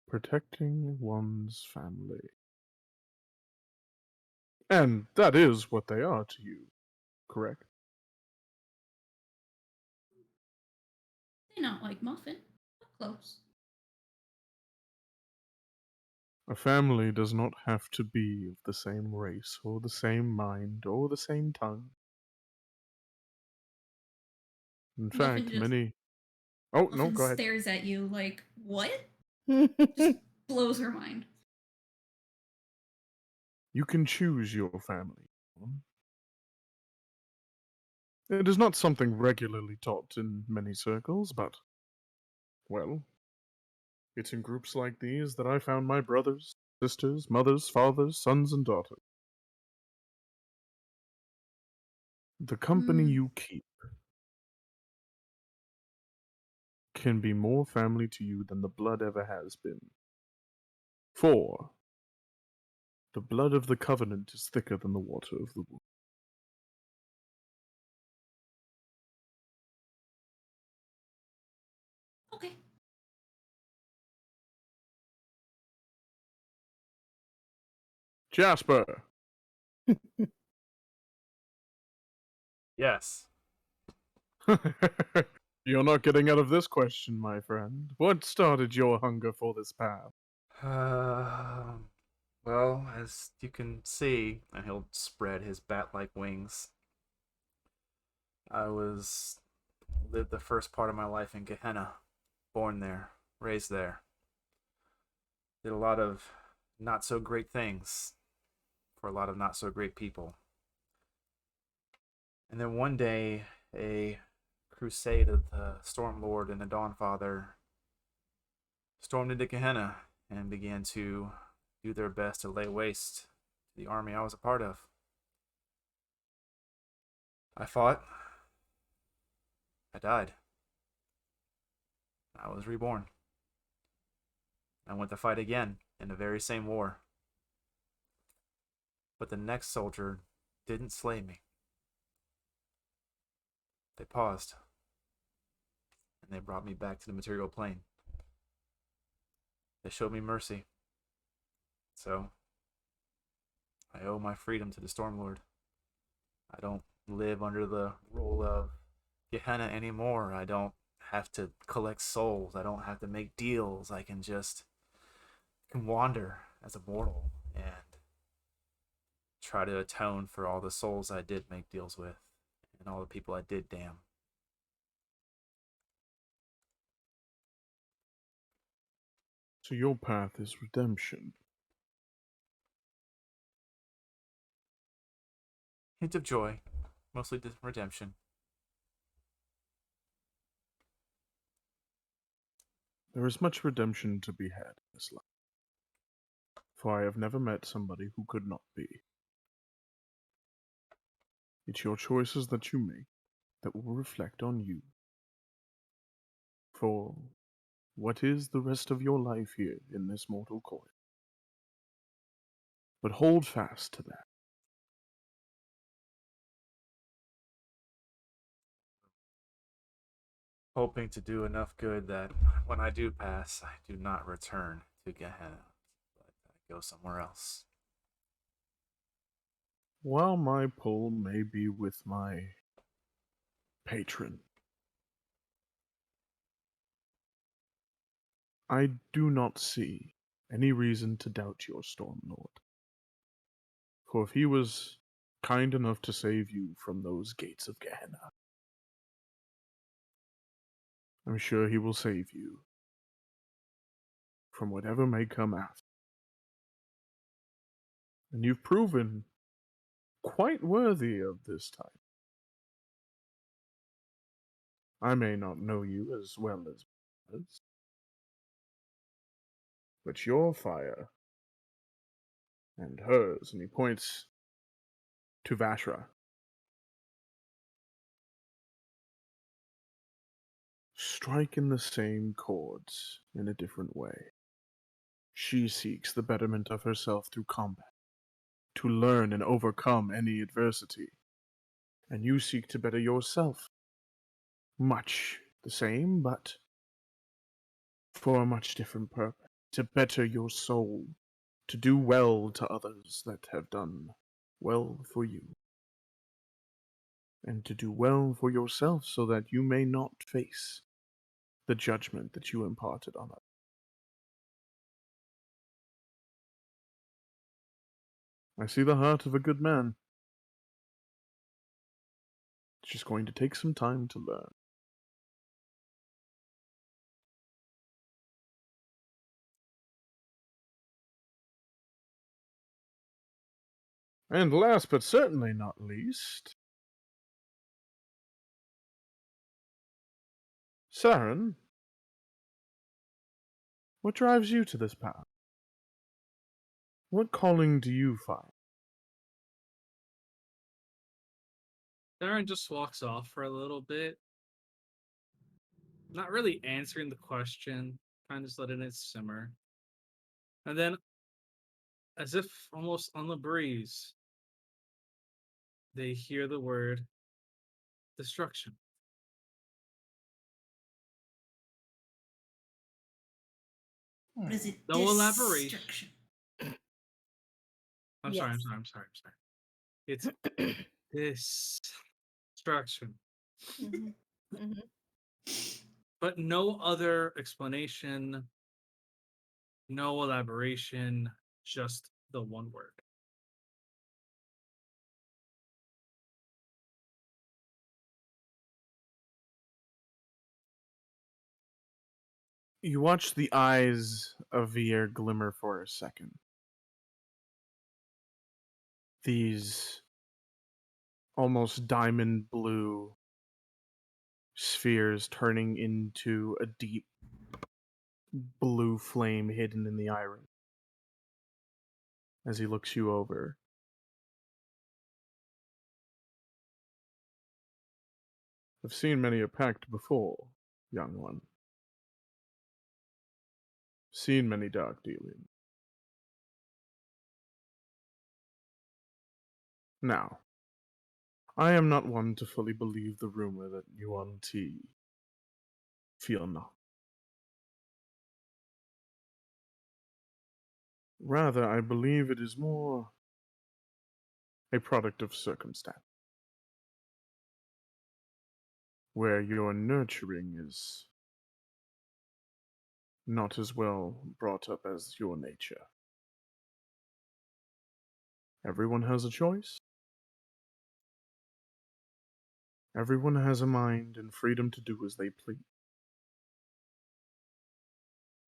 Protecting one's family. And that is what they are to you, correct? They not like Muffin, but close. A family does not have to be of the same race, or the same mind, or the same tongue. In Muffin fact, just many. Oh, no, Muffin go ahead. stares at you like, what? Hmm. Just blows her mind. You can choose your family. It is not something regularly taught in many circles, but, well, it's in groups like these that I found my brothers, sisters, mothers, fathers, sons, and daughters. The company Hmm. you keep can be more family to you than the blood ever has been. For the blood of the covenant is thicker than the water of the wood. Okay. Jasper! Yes. You're not getting out of this question, my friend. What started your hunger for this path? Well, as you can see, and he'll spread his bat-like wings. I lived the first part of my life in Gehenna, born there, raised there. Did a lot of not so great things for a lot of not so great people. And then one day, a crusade of the Stormlord and the Dawnfather stormed into Gehenna and began to do their best to lay waste to the army I was a part of. I fought. I died. I was reborn. I went to fight again in the very same war. But the next soldier didn't slay me. They paused, and they brought me back to the material plane. They showed me mercy. So, I owe my freedom to the Stormlord. I don't live under the rule of Gehenna anymore. I don't have to collect souls. I don't have to make deals. I can wander as a mortal and try to atone for all the souls I did make deals with and all the people I did damn. So your path is redemption. Hint of joy, mostly redemption. There is much redemption to be had in this life. For I have never met somebody who could not be. It's your choices that you make that will reflect on you. For what is the rest of your life here in this mortal coil? But hold fast to that. Hoping to do enough good that when I do pass, I do not return to Gehenna, but I go somewhere else. While my pull may be with my patron, I do not see any reason to doubt your Stormlord. For if he was kind enough to save you from those gates of Gehenna, I'm sure he will save you from whatever may come after. And you've proven quite worthy of this type. I may not know you as well as others, but your fire and hers, and he points to Vashra, strike in the same chords in a different way. She seeks the betterment of herself through combat, to learn and overcome any adversity, and you seek to better yourself. Much the same, but for a much different purpose. To better your soul, to do well to others that have done well for you, and to do well for yourself so that you may not face the judgment that you imparted on us. I see the heart of a good man. It's just going to take some time to learn. And last but certainly not least, Saren, what drives you to this path? What calling do you find? Darren just walks off for a little bit, not really answering the question, kind of just letting it simmer. And then, as if almost on the breeze, they hear the word destruction. What is it? No elaboration. Destruction. I'm Yes. sorry, I'm sorry, I'm sorry, I'm sorry. It's destruction. Mhm. Mhm. But no other explanation, no elaboration, just the one word. You watch the eyes of Vier glimmer for a second. These almost diamond blue spheres turning into a deep blue flame hidden in the iris as he looks you over. I've seen many a pact before, young one. Seen many dark dealings. Now, I am not one to fully believe the rumor that Yuan Ti feel not. Rather, I believe it is more a product of circumstance, where your nurturing is not as well brought up as your nature. Everyone has a choice. Everyone has a mind and freedom to do as they please.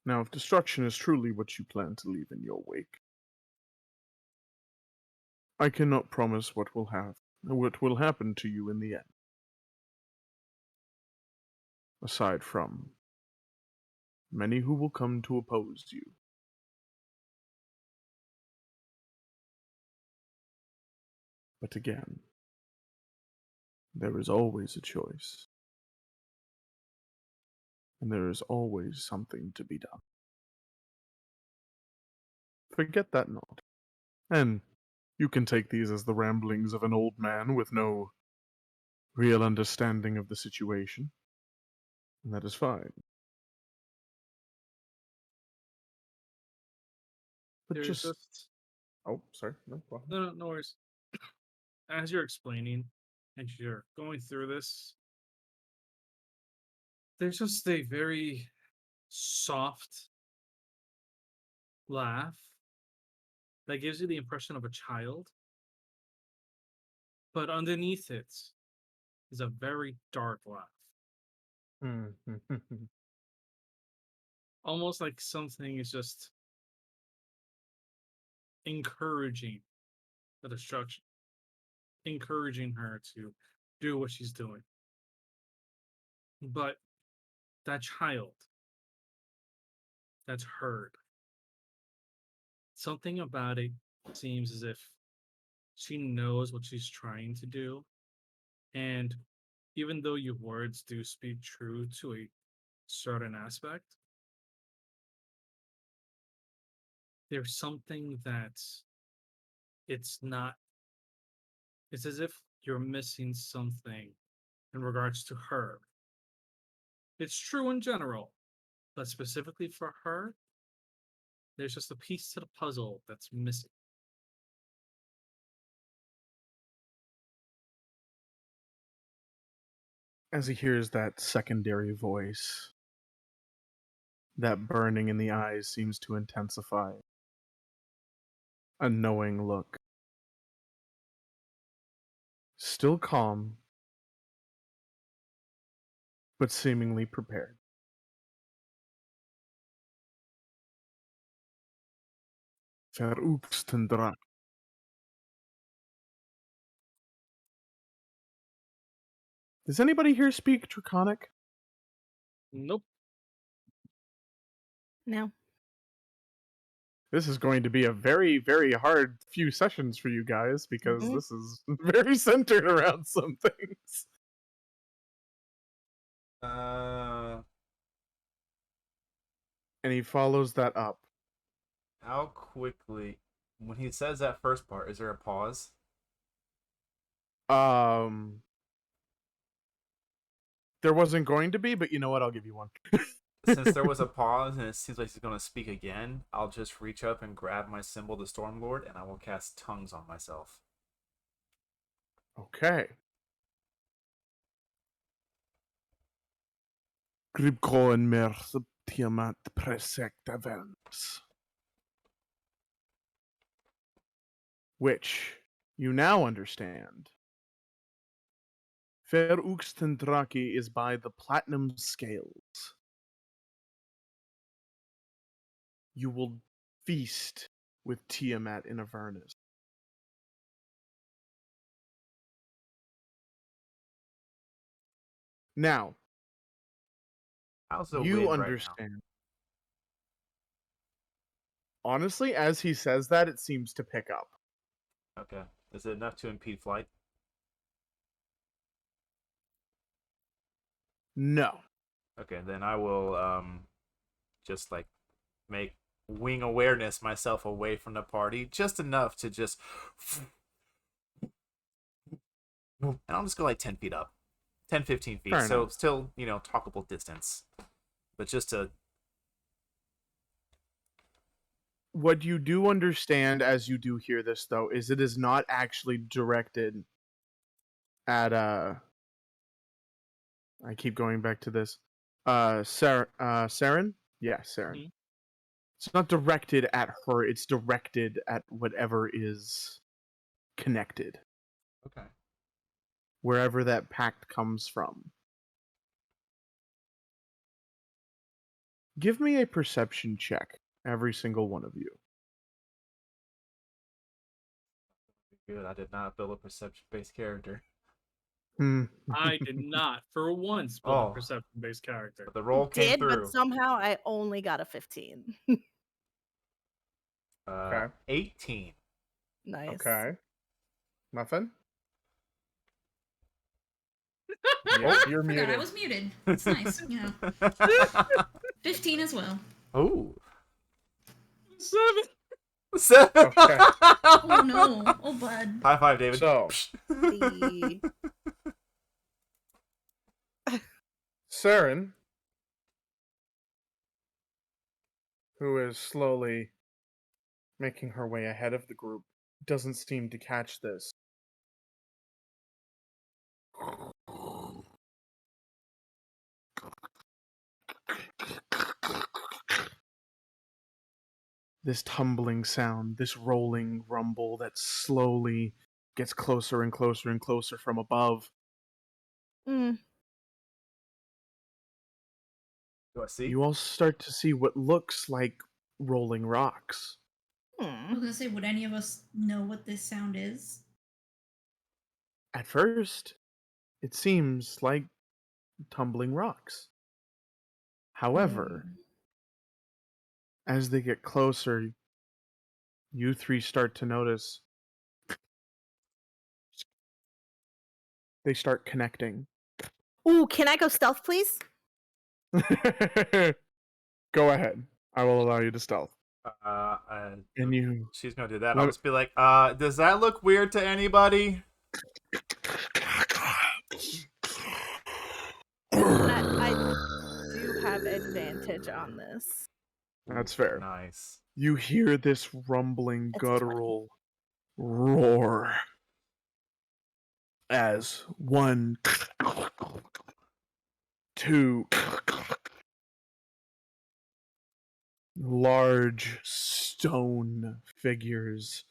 Now, if destruction is truly what you plan to leave in your wake, I cannot promise what will happen to you in the end. Aside from many who will come to oppose you. But again, there is always a choice. And there is always something to be done. Forget that not. And you can take these as the ramblings of an old man with no real understanding of the situation. And that is fine. But There's just... just Oh, sorry. No, go ahead. no worries. As you're explaining and you're going through this, there's just a very soft laugh that gives you the impression of a child, but underneath it is a very dark laugh. Almost like something is just encouraging the destruction, encouraging her to do what she's doing. But that child that's heard, something about it seems as if she knows what she's trying to do. And even though your words do speak true to a certain aspect, there's something that it's not. It's as if you're missing something in regards to her. It's true in general, but specifically for her, there's just a piece to the puzzle that's missing. As he hears that secondary voice, that burning in the eyes seems to intensify. A knowing look. Still calm, but seemingly prepared. Verukstendra. Does anybody here speak Draconic? Nope. No. This is going to be a very, very hard few sessions for you guys because Mhm. this is very centered around some things. And he follows that up. How quickly, when he says that first part, is there a pause? There wasn't going to be, but you know what? I'll give you one. Since there was a pause and it seems like he's going to speak again, I'll just reach up and grab my symbol, the Stormlord, and I will cast Tongues on myself. Okay. Gribkoen mer Tiamat presecta vens. Which you now understand. Fer Uxtendraki is by the platinum scales. You will feast with Tiamat in Avernus. Now, How's the you wind understand. Honestly, as he says that, it seems to pick up. right now? Okay. Is it enough to impede flight? No. Okay, then I will just like make wing awareness myself away from the party just enough to just and I'll just go like 10 feet up. 10, 15 feet. Fair So enough. still, talkable distance. But just to What you do understand as you do hear this, though, is it is not actually directed at I keep going back to this. Saren? Yeah, Saren. Mhm. It's not directed at her, it's directed at whatever is connected. Okay. Wherever that pact comes from. Give me a perception check, every single one of you. Good. I did not build a perception-based character. I did not, for once, build a Oh. perception-based character. But the roll came Did, but through. somehow I only got a 15. Okay. 18. Nice. Okay. Muffin? Oh, Yeah, you're forgot muted. I was muted. It's nice, 15 as well. Oh. 7. 7. Okay. Oh no. Oh bud. High five, David. So, The- Saren, who is slowly making her way ahead of the group, doesn't seem to catch this. This tumbling sound, this rolling rumble that slowly gets closer and closer and closer from above. Mm. Do I see? You all start to see what looks like rolling rocks. I was gonna say, would any of us know what this sound is? At first, it seems like tumbling rocks. However, as they get closer, you three start to notice they start connecting. Ooh, can I go stealth, please? Go ahead. I will allow you to stealth. And you she's gonna do that. Let I'll me- just be like, does that look weird to anybody? I do have advantage on this. That's fair. Nice. You hear this rumbling, It's guttural roar as one, two large stone figures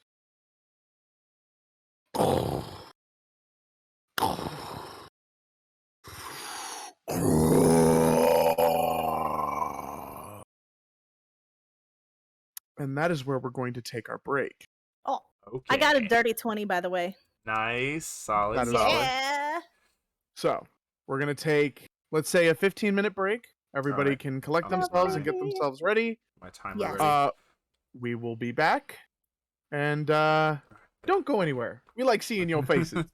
and that is where we're going to take our break. Oh, Okay. I got a dirty 20, by the way. Nice. Solid. That is Solid. Yeah. So we're going to take, let's say, a 15-minute break. Everybody Alright. can collect Sounds themselves good. and get themselves ready. My timer Yes. ready. We will be back. And don't go anywhere. We like seeing your faces.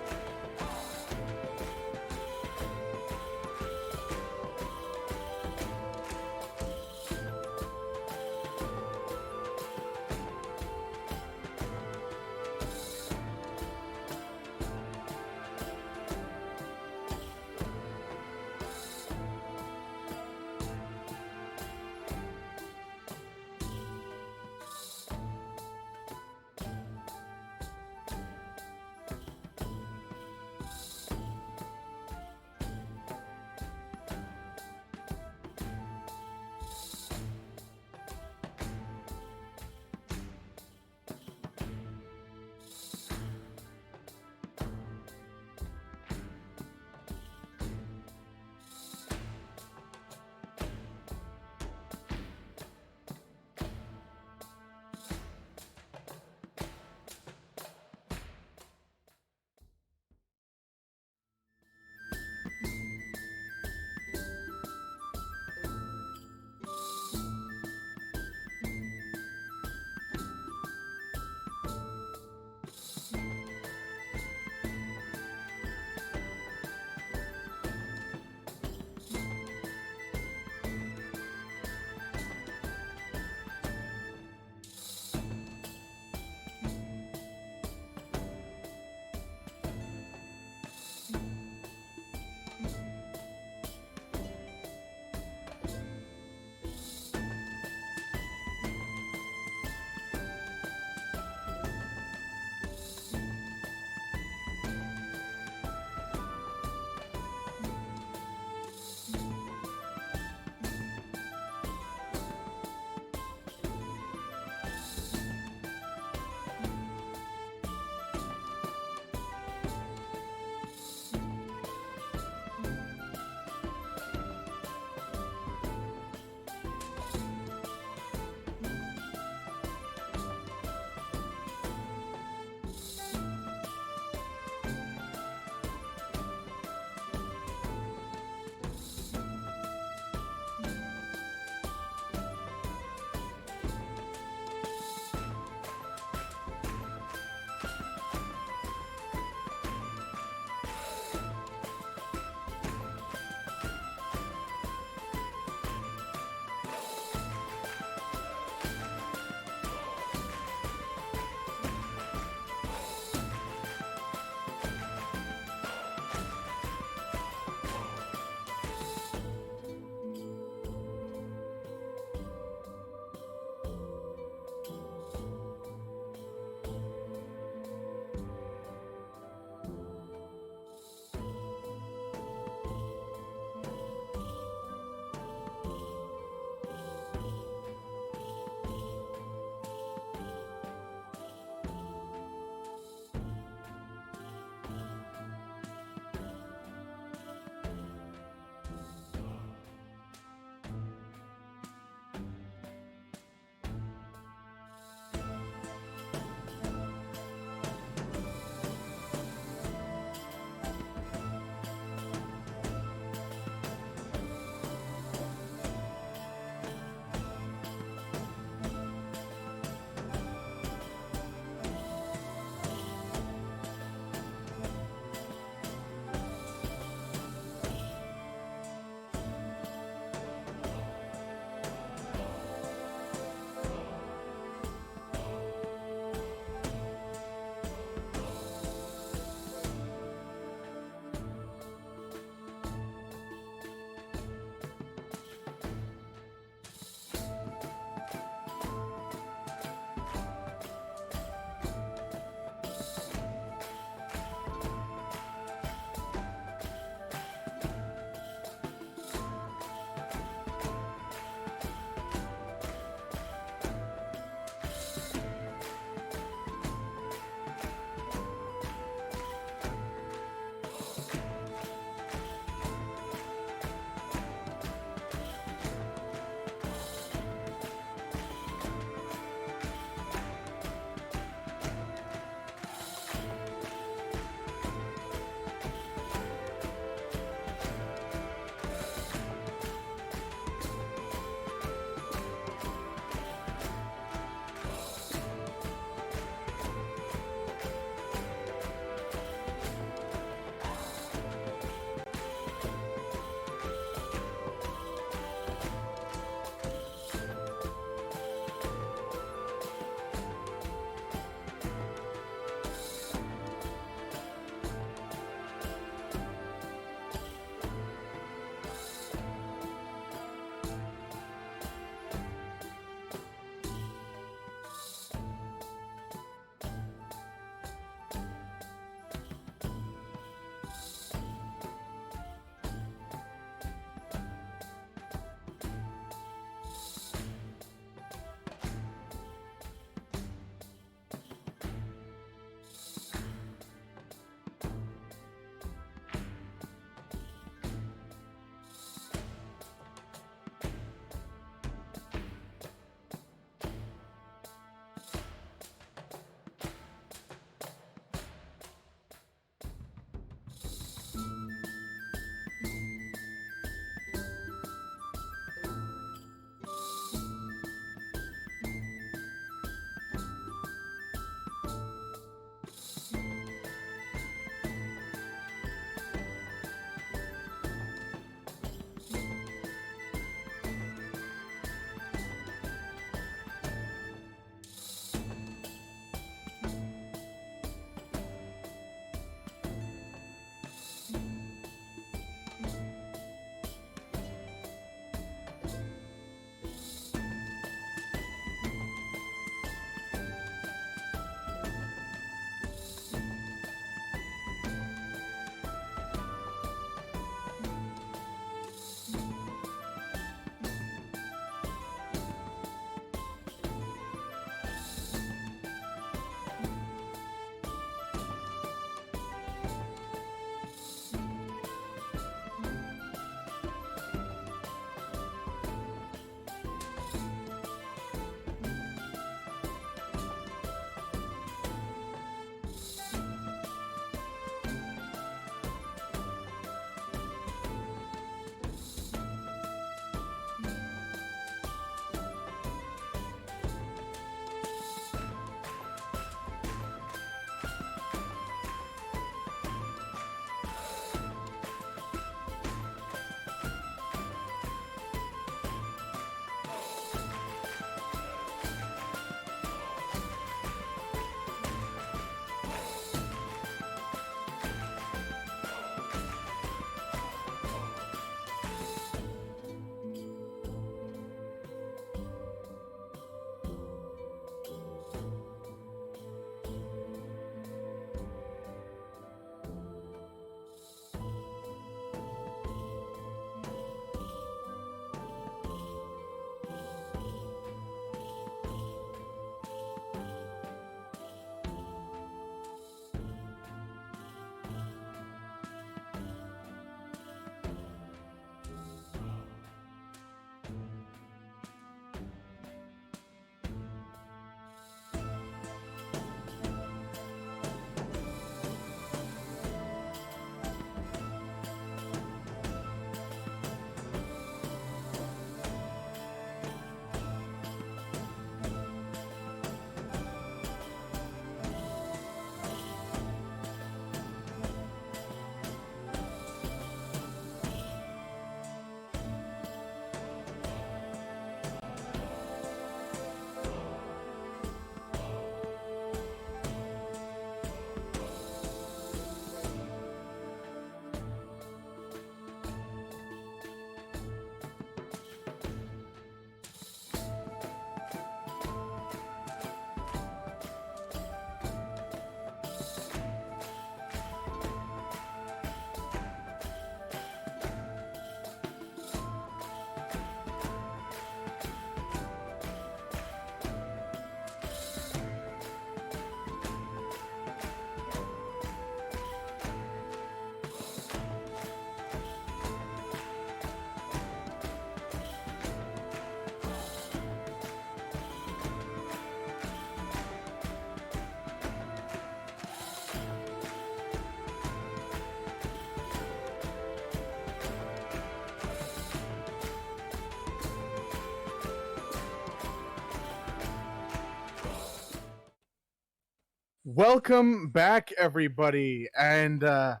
Welcome back, everybody, and aren't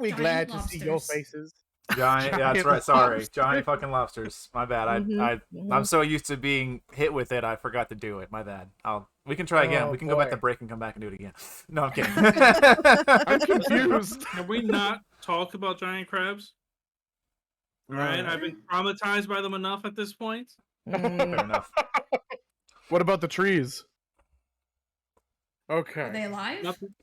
we Giant glad to see your lobsters. faces? Giant, yeah, that's Giant right. Sorry, lobsters. giant fucking lobsters. My bad. I'm so used to being hit with it, I forgot to do it. My bad. We can try again. Oh, We can go back to boy. break and come back and do it again. No, I'm kidding. I'm confused. Can we not talk about giant crabs? All right, I've been traumatized by them enough at this point. Fair enough. What about the trees? Are Okay. they alive? Nothing.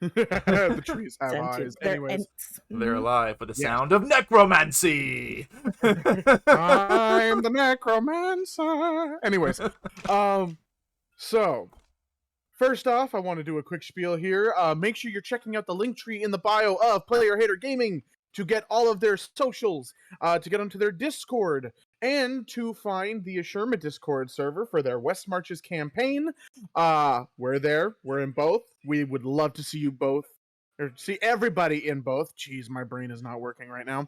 The trees have Sentient. eyes. They're Anyways, ents. They're Mhm. alive with the Yes. sound of necromancy. I'm the necromancer. Anyways, so first off, I want to do a quick spiel here. Make sure you're checking out the link tree in the bio of Player Hater Gaming to get all of their socials, to get onto their Discord, and to find the Ashurma Discord server for their West Marches campaign. We're there. We're in both. We would love to see you both, or see everybody in both. Jeez, my brain is not working right now.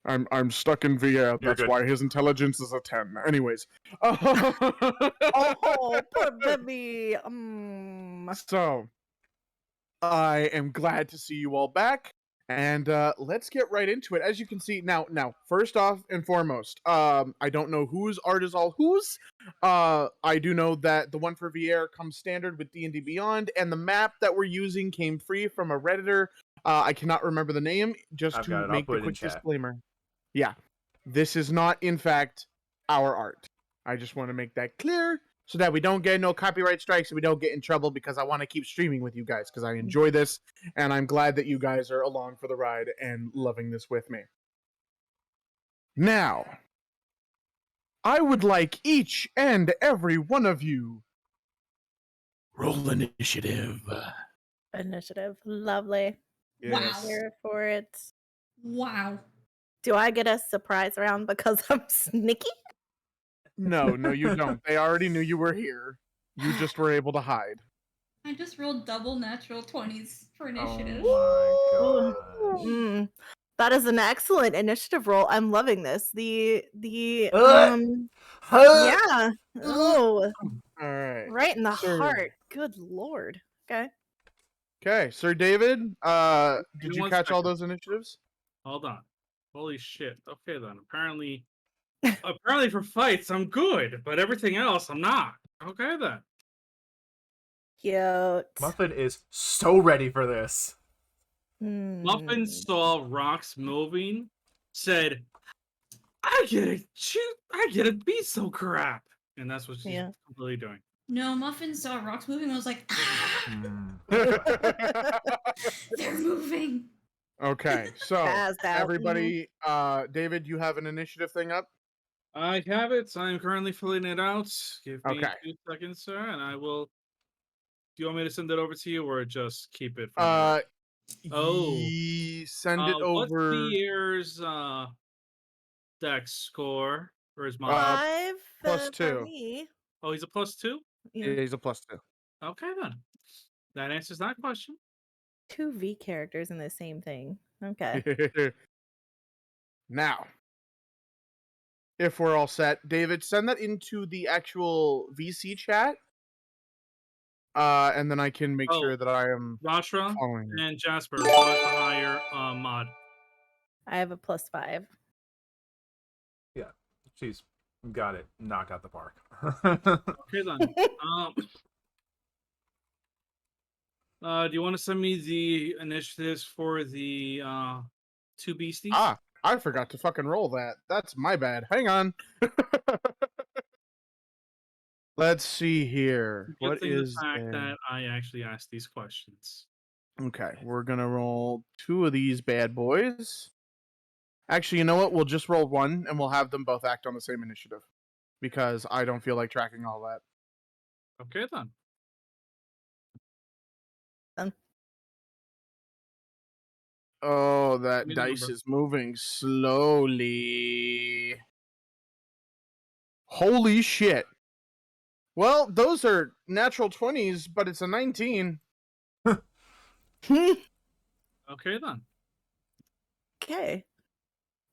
I'm stuck in VA. That's good. why his intelligence is a 10. Anyways. Oh, poor baby. So, I am glad to see you all back, and let's get right into it. As you can see, now, first off and foremost, I don't know whose art is all whose. I do know that the one for VR comes standard with D&D Beyond, and the map that we're using came free from a Redditor. I cannot remember the name, just I've got to it. I'll make put the it in quick chat. disclaimer. Yeah, this is not, in fact, our art. I just want to make that clear, so that we don't get no copyright strikes and we don't get in trouble, because I want to keep streaming with you guys because I enjoy this, and I'm glad that you guys are along for the ride and loving this with me. Now, I would like each and every one of you roll initiative. Initiative. Lovely. Yes. Here for it. Wow. Do I get a surprise round because I'm sneaky? No, you don't. They already knew you were here. You just were able to hide. I just rolled double natural 20s for initiative. Oh my gosh. That is an excellent initiative roll. I'm loving this. The Huh? yeah. Oh, All right. right in the Sir. heart. Good lord. Okay. Okay, Sir David, did me you one catch all second. those initiatives? Hold on. Holy shit. Okay then. Apparently for fights I'm good, but everything else I'm not. Okay then. Cute. Muffin is so ready for this. Muffin Hmm. saw rocks moving, said, I get to be so crap. And that's what she's Yeah. completely doing. No, Muffin saw rocks moving. I was like, ah, Hmm. they're moving. Okay, so Spazzed out. everybody, David, you have an initiative thing up? I have it. I'm currently filling it out. Give me Okay. 2 seconds, sir, and I will. Do you want me to send it over to you or just keep it for Oh. Send it What's over. Pierre's dex score or his mod? 5 plus for 2. me. Oh, he's a +2? Yeah. He's a plus 2. Okay then. That answers that question. 2 V characters in the same thing. Okay. Now, if we're all set, David, send that into the actual VC chat, and then I can make Oh. sure that I am Rashra following you. and Jasper want the higher mod. I have a +5. Yeah, she's got it knocked out the park. Okay then. Do you want to send me the initiatives for the 2 beasties? I forgot to fucking roll that. That's my bad. Hang on. Let's see here. Good What thing is the fact there? that I actually asked these questions. Okay, we're gonna roll 2 of these bad boys. Actually, you know what? We'll just roll 1, and we'll have them both act on the same initiative, because I don't feel like tracking all that. Okay then. Oh, that Give me the dice number. is moving slowly. Holy shit. Well, those are natural 20s, but it's a 19. Okay then. Okay.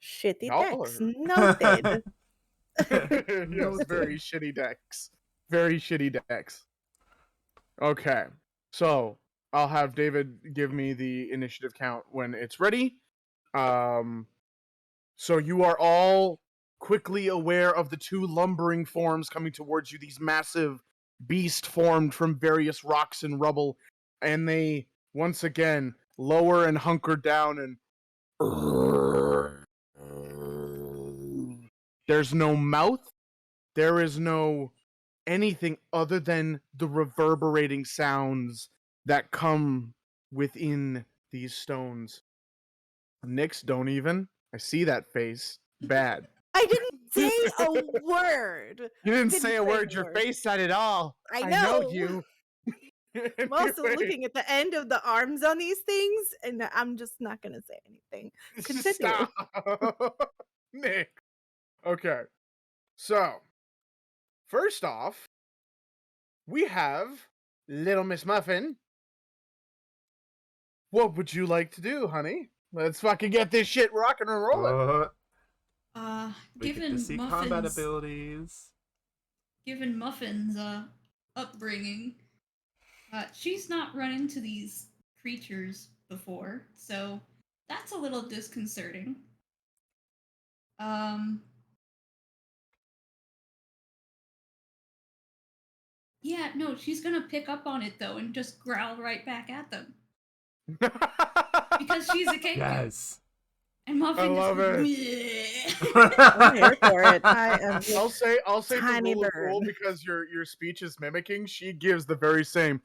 Shitty Y'all decks. are- Noted. Yes, very shitty decks. Very shitty decks. Okay, so I'll have David give me the initiative count when it's ready. So you are all quickly aware of the two lumbering forms coming towards you, these massive beasts formed from various rocks and rubble, and they once again lower and hunker down and there's no mouth, there is no anything other than the reverberating sounds that come within these stones. Nyx, don't even. I see that face. Bad. I didn't say a word. You didn't Didn't say a say word. a Your word. face said it all. I know know. you. I'm also Anyway, looking at the end of the arms on these things, and I'm just not gonna say anything. Continue. Stop. Nick. Okay. So, first off, we have Little Miss Muffin. What would you like to do, honey? Let's fucking get this shit rocking and rolling. We get to Given see combat Muffin's abilities. Upbringing, she's not run into these creatures before, so that's a little disconcerting. Yeah, no, she's gonna pick up on it though and just growl right back at them because she's a kenku. Yes. And Muffin I love just I'm here for it. I am. I'll say for Tiny rule of cool bird. because your speech is mimicking. She gives the very same.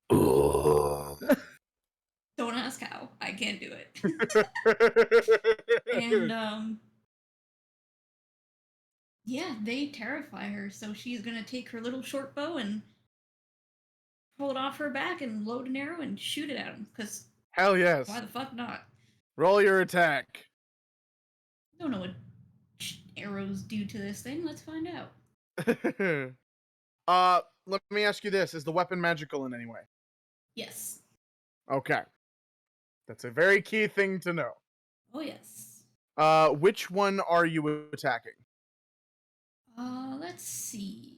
Don't ask how. I can't do it. And yeah, they terrify her, so she's gonna take her little short bow and pull it off her back and load an arrow and shoot it at him. Cause Hell yes. why the fuck not? Roll your attack. Don't know what arrows do to this thing. Let's find out. Let me ask you this: is the weapon magical in any way? Yes. Okay, that's a very key thing to know. Oh yes. Which one are you attacking? Let's see.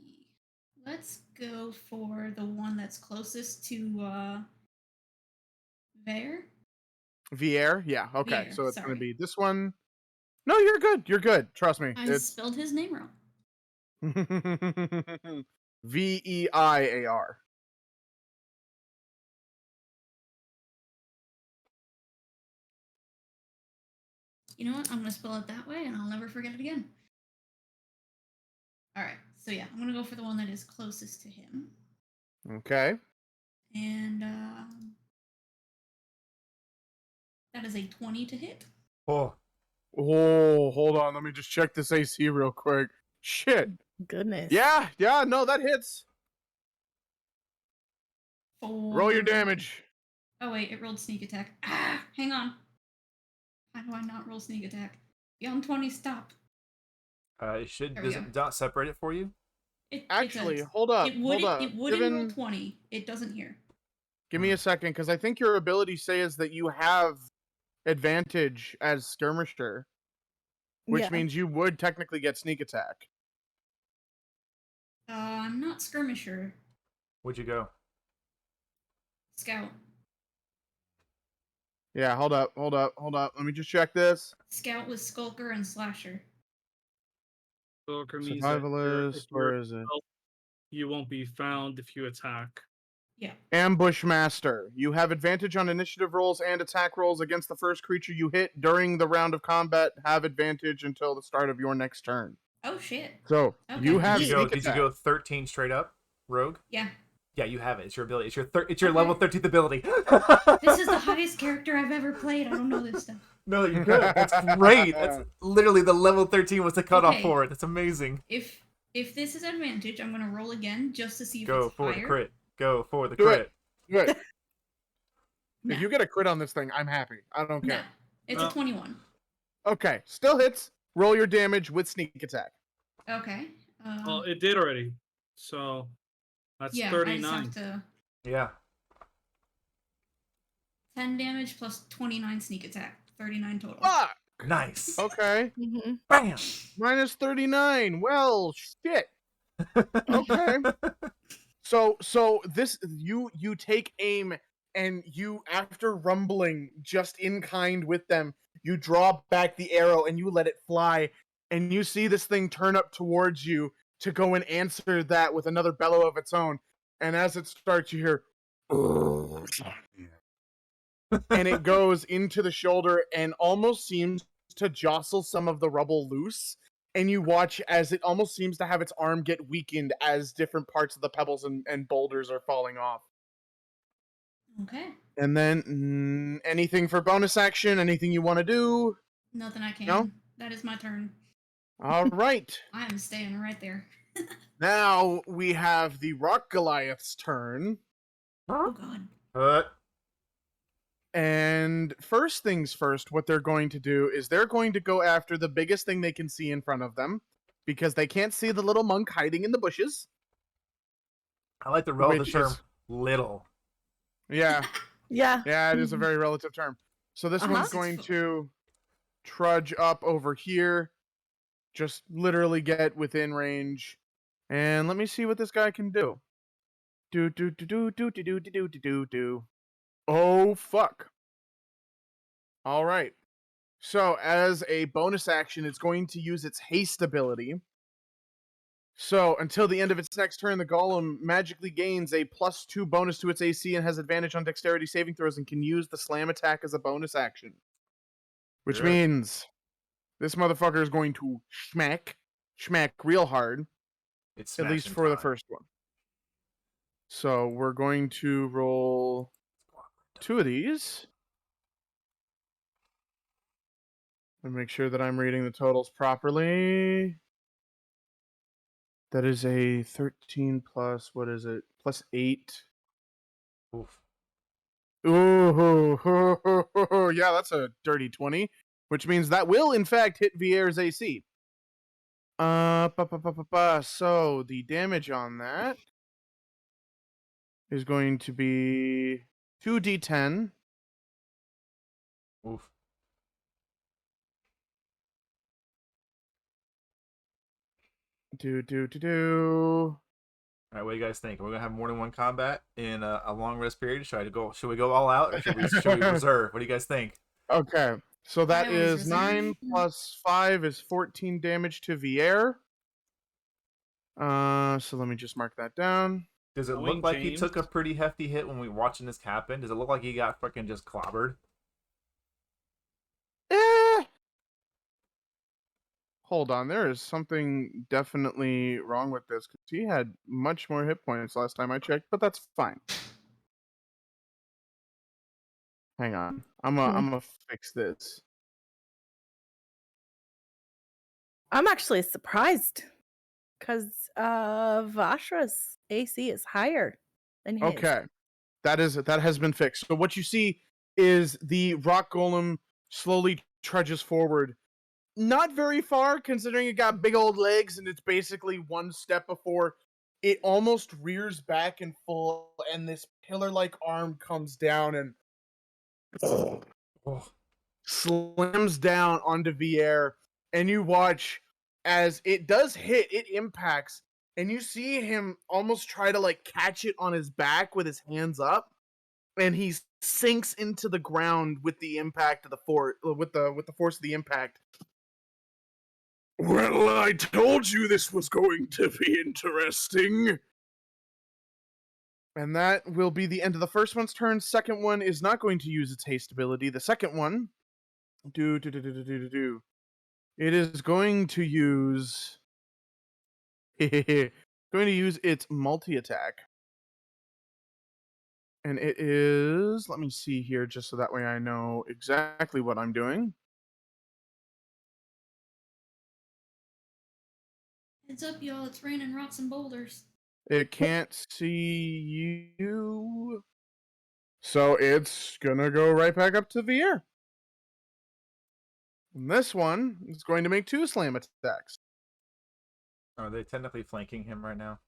Let's go for the one that's closest to Vare. Vier? Yeah. Okay, Vier, so it's gonna sorry. be this one. No, you're good. You're good. Trust me. I It's spelled his name wrong. Veiar. You know what? I'm gonna spell it that way, and I'll never forget it again. All right. So yeah, I'm gonna go for the one that is closest to him, Okay. and that is a 20 to hit. Oh, Oh, hold on. Let me just check this AC real quick. Shit. Goodness. Yeah. No, that hits. Roll your For... damage. Oh wait, it rolled sneak attack. Ah, hang on. How do I not roll sneak attack? Beyond 20, stop. it should There we does go. it not separate it for you? Actually, does. hold up. It would hold up. it would Given- roll 20. It doesn't here. Give me a second, because I think your ability says that you have advantage as skirmisher, which Yeah. means you would technically get sneak attack. I'm not skirmisher. Where'd you go? Scout. Yeah, hold up. Let me just check this. Scout with Skulker and Slasher. Stalker means that Survivalist, where is it? you won't be found if you attack. Yeah. Ambush Master. You have advantage on initiative rolls and attack rolls against the first creature you hit during the round of combat. Have advantage until the start of your next turn. Oh shit. So Okay. you have Did sneak you attack. go 13 straight up, Rogue? Yeah. Yeah, you have it. It's your ability. It's your Okay. level 13th ability. This is the highest character I've ever played. I don't know this stuff. No, you're good. That's great. That's literally the level 13 was the cutoff Okay. for it. That's amazing. If this is advantage, I'm gonna roll again just to see if Go it's for higher. the crit. Go for the Do crit. it. Good. No. If you get a crit on this thing, I'm happy. I don't No. care. It's No. a 21. Okay, still hits. Roll your damage with sneak attack. Okay. Well, it did already. So that's yeah, 39. I just have to Yeah. 10 damage plus 29 sneak attack. 39 total. Fuck. Nice. Okay. Mm-hmm. Bam. Minus 39. Well, shit. Okay. So this you take aim and you, after rumbling just in kind with them, you draw back the arrow and you let it fly, and you see this thing turn up towards you to go and answer that with another bellow of its own. And as it starts, you hear, and it goes into the shoulder and almost seems to jostle some of the rubble loose. And you watch as it almost seems to have its arm get weakened as different parts of the pebbles and boulders are falling off. Okay. And then anything for bonus action? Anything you want to do? Nothing I can. No? That is my turn. All right. I am staying right there. Now we have the Rock Goliath's turn. Oh god. And first things first, what they're going to do is they're going to go after the biggest thing they can see in front of them, because they can't see the little monk hiding in the bushes. I like the relative Which term is- little. Yeah. Yeah. Yeah, it is a very relative term. So this one's going to trudge up over here, just literally get within range. And let me see what this guy can do. Do. Oh, fuck. All right. So as a bonus action, it's going to use its haste ability. So until the end of its next turn, the golem magically gains a +2 bonus to its AC and has advantage on dexterity saving throws and can use the slam attack as a bonus action. Which Good. means this motherfucker is going to schmack real hard, It's at least smashing for the time. first one. So we're going to roll 2 of these. And make sure that I'm reading the totals properly. That is a 13 plus, what is it? Plus 8. Oof. Ooh, yeah, that's a dirty 20, which means that will in fact hit Vier's AC. So the damage on that is going to be 2d10. Oof. All right, what do you guys think? We're gonna have more than one combat in a long rest period. Should we go all out, or should we reserve? What do you guys think? Okay, so that I always is reserve. 9 plus 5 is 14 damage to Vier. So let me just mark that down. Does it Knowing look like he James- took a pretty hefty hit when we were watching this happen? Does it look like he got freaking just clobbered? Hold on, there is something definitely wrong with this, because he had much more hit points last time I checked, but that's fine. Hang on, I'm gonna fix this. I'm actually surprised because Vashra's AC is higher than his. Okay, that has been fixed. So what you see is the rock golem slowly trudges forward, not very far considering it got big old legs, and it's basically one step before it almost rears back in full, and this pillar-like arm comes down and Oh. slams down onto Vier, and you watch as it does hit, it impacts, and you see him almost try to like catch it on his back with his hands up, and he sinks into the ground with the impact of the force, with the force of the impact. Well, I told you this was going to be interesting. And that will be the end of the first one's turn. Second one is not going to use its haste ability. The second one, it is going to use its multi-attack. And it is, let me see here, just so that way I know exactly what I'm doing. Heads up, y'all. It's raining rocks and boulders. It can't see you. So it's gonna go right back up to the air. And this one is going to make 2 slam attacks. Are they technically flanking him right now?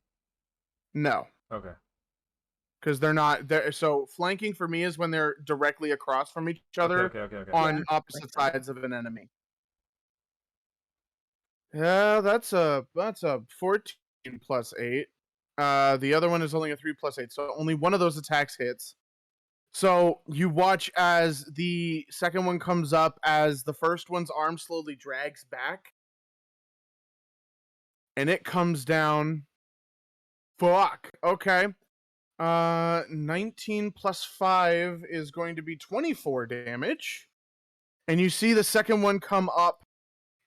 No, Okay. because they're not there. So flanking for me is when they're directly across from each other Okay. on Yeah, opposite like that. sides of an enemy. Yeah, that's a 14 plus 8. The other one is only a 3 plus 8, so only one of those attacks hits. So you watch as the second one comes up, as the first one's arm slowly drags back, and it comes down. Fuck. Okay. 19 plus 5 is going to be 24 damage. And you see the second one come up,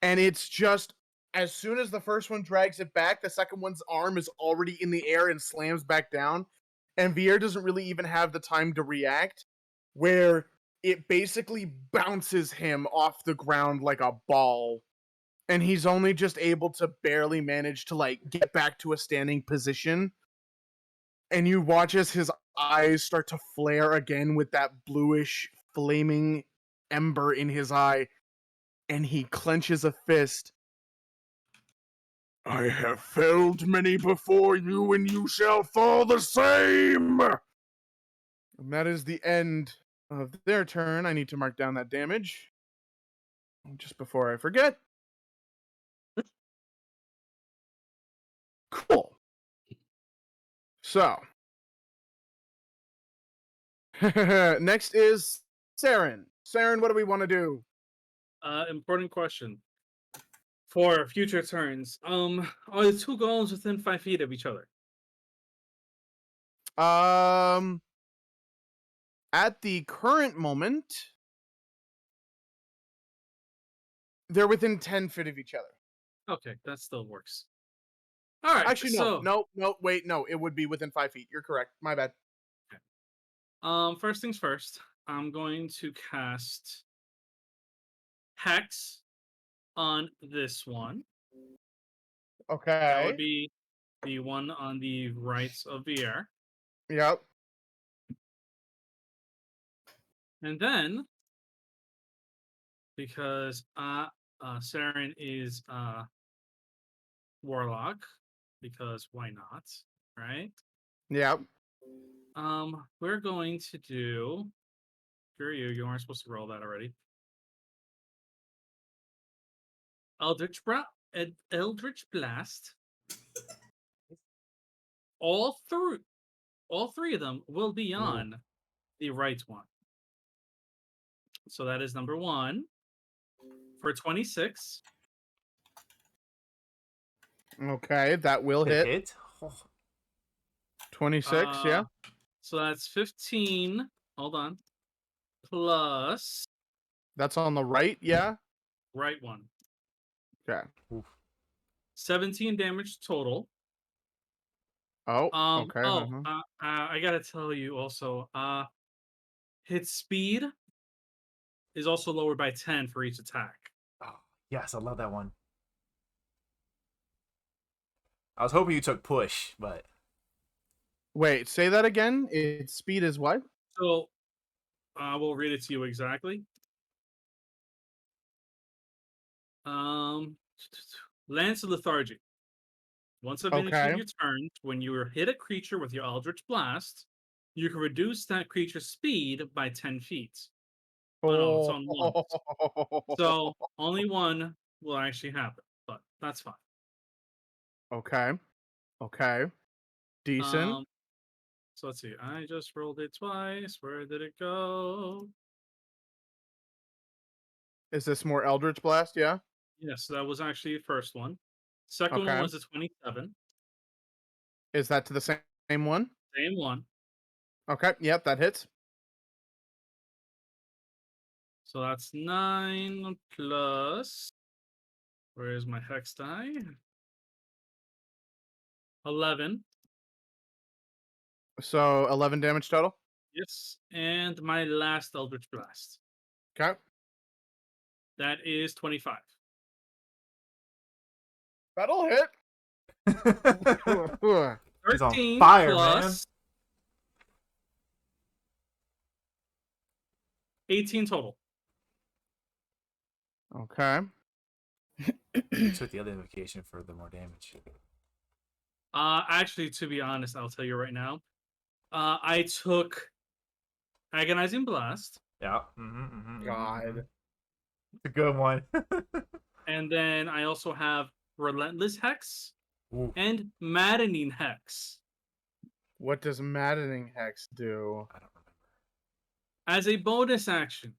and it's just as soon as the first one drags it back, the second one's arm is already in the air and slams back down. And Vier doesn't really even have the time to react, where it basically bounces him off the ground like a ball. And he's only just able to barely manage to like get back to a standing position. And you watch as his eyes start to flare again with that bluish flaming ember in his eye, and he clenches a fist. I have felled many before you, and you shall fall the same! And that is the end of their turn. I need to mark down that damage just before I forget. Cool. So, next is Saren. Saren, what do we want to do? Important question. For future turns, are the two golems within 5 feet of each other? At the current moment, they're within 10 feet of each other. Okay, that still works. All right. Actually, so, wait, it would be within 5 feet. You're correct. My bad. First things first, I'm going to cast Hex on this one. Okay. That would be the one on the right of the air. Yep. And then, because Saren is Warlock, because why not, right? Yep. We're going to do. Screw you! You aren't supposed to roll that already. Eldritch Blast. All three of them will be on the right one. So that is number 1 for 26. Okay, that will hit. Oh, 26, yeah. So that's 15. Hold on. Plus That's on the right, yeah. right one. Okay. 17 damage total. Oh, okay. I gotta tell you also, hit speed is also lowered by 10 for each attack. oh, yes, I love that one. I was hoping you took push, but Wait, say that again. Its speed is what? So, I will read it to you exactly. Lance of Lethargy. Once at the beginning of your turn, when you hit a creature with your Eldritch Blast, you can reduce that creature's speed by 10 feet. Oh no, it's on one. So only one will actually happen, but that's fine. Okay. Decent. So let's see. I just rolled it twice. Where did it go? Is this more Eldritch Blast? Yeah. Yes, that was actually the first one. Second one was a 27. Is that to the same one? Same one. Okay. Yep, that hits. So that's 9 plus. Where is my hex die? 11. So 11 damage total. Yes, and my last Eldritch Blast. Okay. That is 25. That'll hit. he's on 13 fire, plus 18 total. Okay. You took the other invocation for the more damage. Actually, to be honest, I'll tell you right now. I took Agonizing Blast. Yeah. God. It's a good one. And then I also have Relentless Hex Ooh. and Maddening Hex. What does Maddening Hex do? I don't As a bonus action,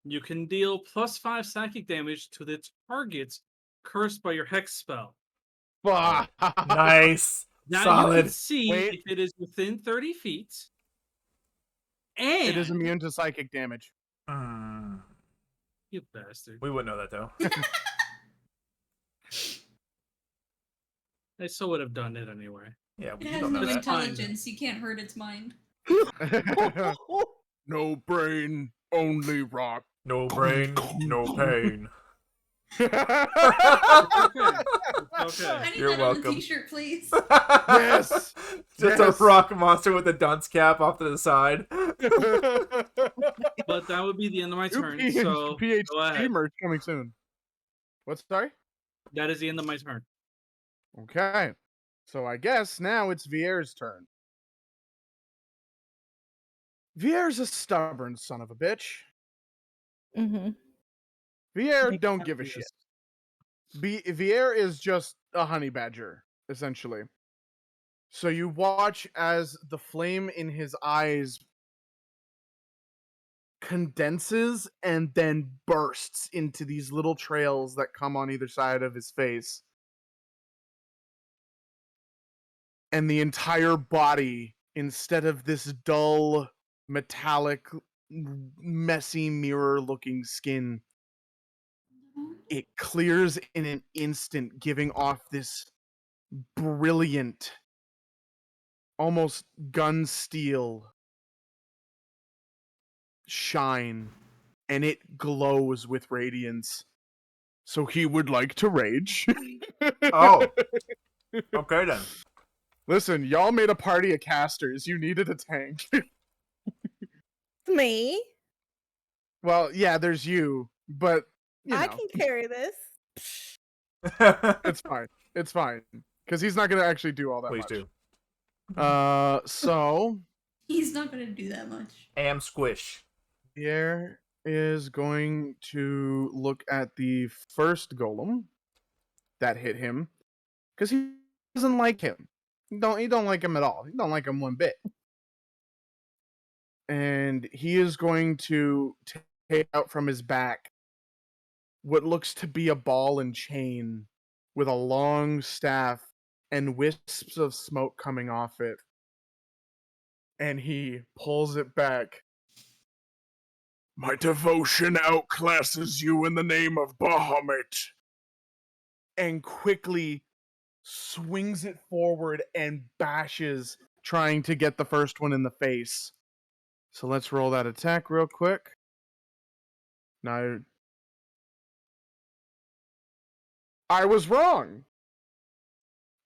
you can deal +5 psychic damage to the targets cursed by your hex spell. Fuck. Nice. Now you can Solid. see Wait. if it is within 30 feet. It is And immune to psychic damage. Mm, you bastard. we wouldn't know that though. I so would have done it anyway. Yeah, It you has don't know no that. It's fine. intelligence. You can't hurt its mind. No brain, only rock. No brain, no pain. Okay. I Okay. need You're that welcome. on a t-shirt, please. Yes. Just Yes. a rock monster with a dunce cap off to the side. But that would be the end of my New turn. So go PHG ahead. merch coming soon. What's sorry? That is the end of my turn. Okay. So I guess now it's Vier's turn. Vier's a stubborn son of a bitch. Mm-hmm. Vier He don't can't give a do shit. this. Vier is just a honey badger, essentially. So you watch as the flame in his eyes condenses and then bursts into these little trails that come on either side of his face. And the entire body, instead of this dull, metallic, messy mirror-looking skin, it clears in an instant, giving off this brilliant, almost gun steel shine, and it glows with radiance. So he would like to rage. Oh. Okay then. Listen, y'all made a party of casters. You needed a tank. Me? Well, yeah, there's you, but you know, I can carry this. it's fine. It's fine because he's not gonna actually do all that Please much. do. So He's not gonna do that much. Am squish. Pierre is going to look at the first golem that hit him because he doesn't like him. He don't like him at all. He don't like him one bit. And he is going to take out from his back what looks to be a ball and chain with a long staff and wisps of smoke coming off it. And he pulls it back. My devotion outclasses you in the name of Bahamut. And quickly swings it forward and bashes, trying to get the first one in the face. So let's roll that attack real quick. Now, I was wrong.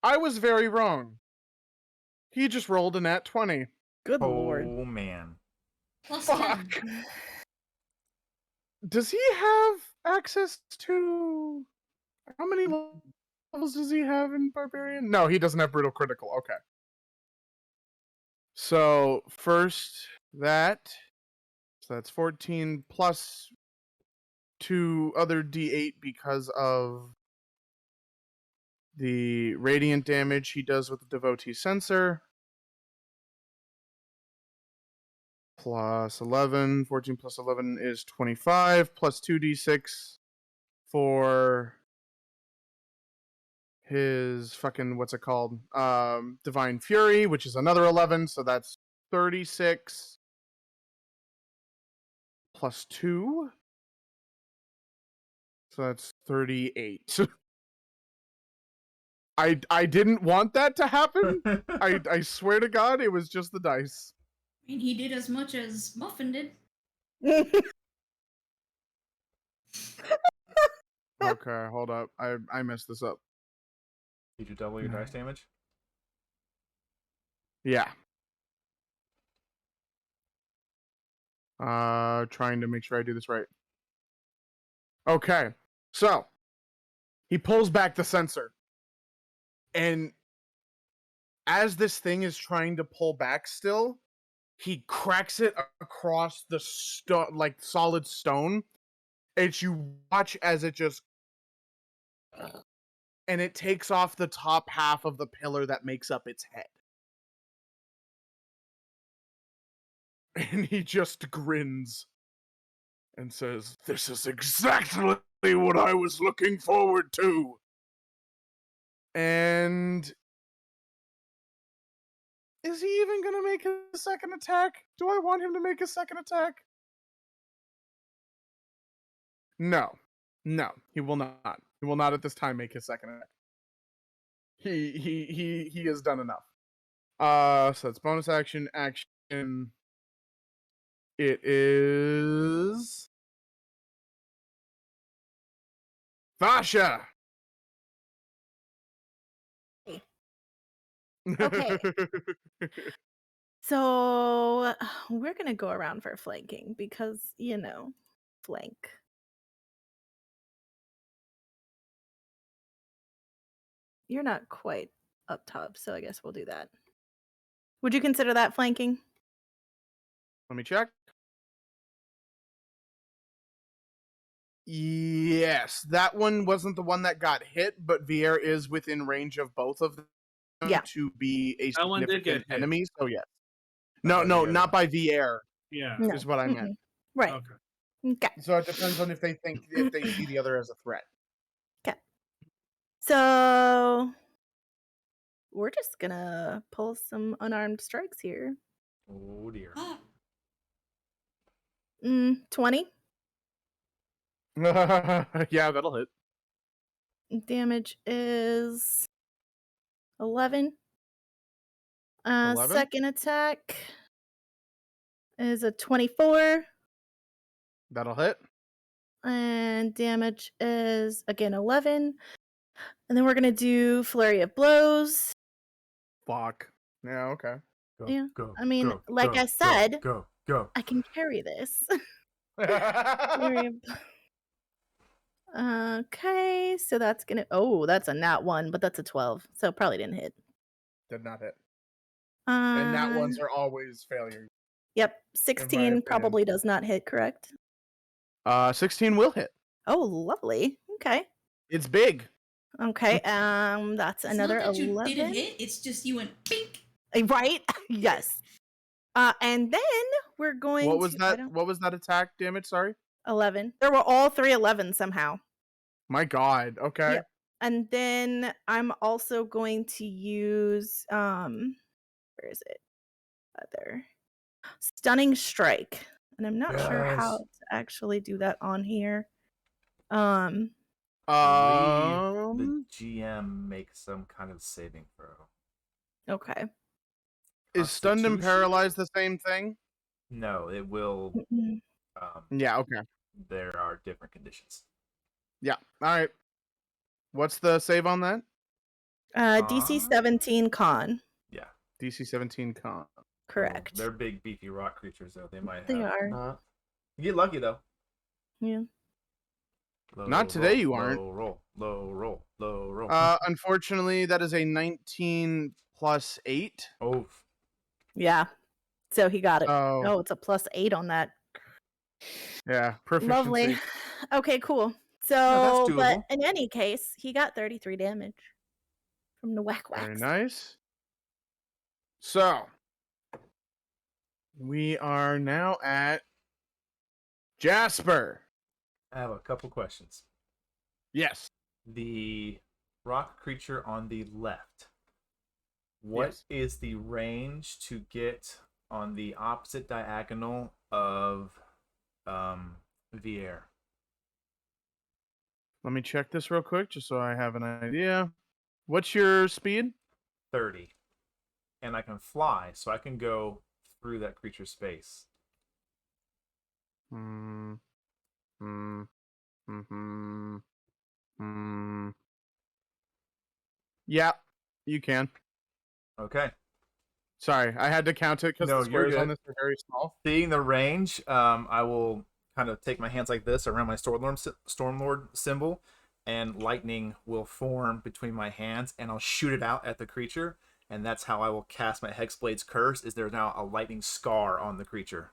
I was very wrong. He just rolled a nat 20. Good Oh lord. man. Plus Fuck. 10. Does he have access to... How many levels does he have in Barbarian? No, he doesn't have Brutal Critical. Okay. So, first that. So that's 14 plus 2 other d8 because of the radiant damage he does with the Devotee Sensor. Plus 11. 14 plus 11 is 25. Plus 2d6 for his fucking, what's it called? Divine Fury, which is another 11. So that's 36. Plus 2. So that's 38. I didn't want that to happen. I swear to God, it was just the dice. I mean, he did as much as Muffin did. Okay, hold up. I messed this up. Did you double your dice damage? Yeah. Trying to make sure I do this right. Okay, so he pulls back the sensor, and as this thing is trying to pull back still, he cracks it across the like solid stone. And you watch as it just, and it takes off the top half of the pillar that makes up its head. And he just grins and says, "This is exactly what I was looking forward to." And is he even gonna make a second attack? Do I want him to make a second attack? No. No, he will not. He will not at this time make his second attack. He has done enough. So that's bonus action. Action. It is Fasha. Okay. So we're gonna go around for flanking because flank. You're not quite up top, so I guess we'll do that. Would you consider that flanking? Let me check. Yes, that one wasn't the one that got hit, but Vier is within range of both of them Yeah. to be a That one did get significant hit. enemy. So yes. Not No, by the not other. by Vier Yeah. No. is what I meant. Mm-mm. Right. Okay. Okay. So it depends on if they see the other as a threat. So we're just gonna pull some unarmed strikes here. Oh dear. Ah, 20 Yeah, that'll hit. damage is 11. 11? Second attack is a 24, That'll hit. and damage is again 11. And then we're gonna do flurry of blows. Fuck. Yeah, okay. Go, Yeah, go. I mean, go, like go, I said, Go. Go. I can carry this. Flurry of- Okay, so that's gonna. Oh, that's a nat 1, but that's a 12, so probably didn't hit. Did not hit. And nat ones Uh, are always failures. Yep, my 16 opinion. probably does not hit, correct? 16 will hit. Oh, lovely. Okay. It's big. Okay, that's it's another not that you 11. didn't hit, it's just you went pink. Right? Yes. And then we're going What was to I that? don't- What was that attack damage? Sorry. 11. There were all 3 11 somehow. My God. Okay. Yep. And then I'm also going to use where is it? Other stunning strike. And I'm not sure how Yes. to actually do that on here. The GM makes some kind of saving throw. Okay. Is stunned and Constitution? paralyzed the same thing? No, it will. Mm-mm. Yeah. Okay. There are different conditions. Yeah. All right. What's the save on that? DC Con? 17 con. Yeah. DC 17 con. Correct. They're big, beefy rock creatures, though. They might They have. are. You get lucky, though. Yeah. Low Not today, roll, you aren't. Low roll, low roll, low roll. Unfortunately, that is a 19 plus 8. Oh, Yeah. So he got it. Oh, Oh, it's a +8 on that. yeah. Proficiency. Lovely. Okay, cool. So, that's but doable. in any case, he got 33 damage from the whack Very whacks. nice. So, we are now at Jasper. I have a couple questions. Yes. The rock creature on the left. What is the range to get on the opposite diagonal of Vier? Let me check this real quick just so I have an idea. What's your speed? 30. And I can fly, so I can go through that creature's space. Hmm. Yeah, you can. Okay. Sorry, I had to count it because No, the you're squares on good. this are very small. Seeing the range, I will kind of take my hands like this around my Stormlord symbol, and lightning will form between my hands, and I'll shoot it out at the creature, and that's how I will cast my Hexblade's Curse. Is there now a lightning scar on the creature?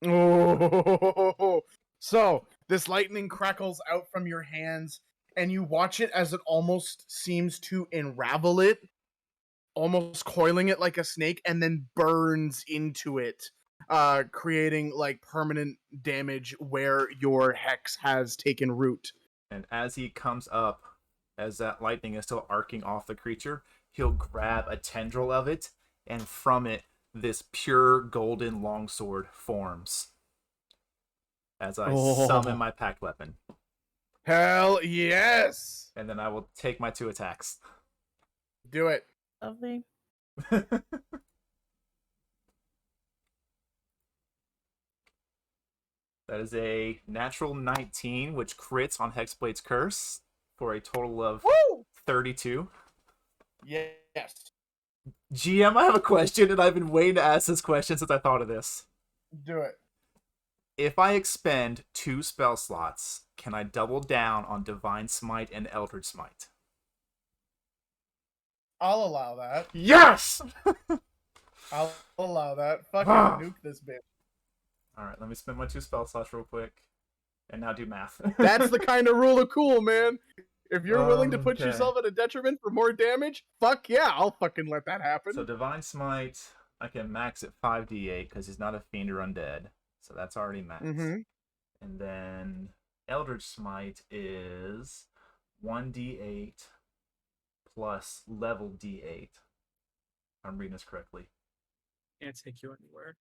Oh, so this lightning crackles out from your hands, and you watch it as it almost seems to unravel it, almost coiling it like a snake, and then burns into it creating like permanent damage where your hex has taken root. And as he comes up, as that lightning is still arcing off the creature, he'll grab a tendril of it, and from it, this pure golden longsword forms. As I summon my pact weapon. Hell yes! And then I will take my 2 attacks. Do it. Lovely. That is a natural 19, which crits on Hexblade's Curse for a total of 32. Yes. GM, I have a question, and I've been waiting to ask this question since I thought of this. Do it. If I expend 2 spell slots, can I double down on Divine Smite and Eldritch Smite? I'll allow that. Yes! I'll allow that. Fucking nuke this bitch. Alright, let me spend my 2 spell slots real quick. And now do math. That's the kind of rule of cool, man. If you're willing to put Okay. yourself at a detriment for more damage, fuck yeah, I'll fucking let that happen. So Divine Smite, I can max at 5d8 because he's not a fiend or undead. So that's already maxed. Mm-hmm. And then Eldritch Smite is 1d8 plus level d8. If I'm reading this correctly. Can't take you anywhere.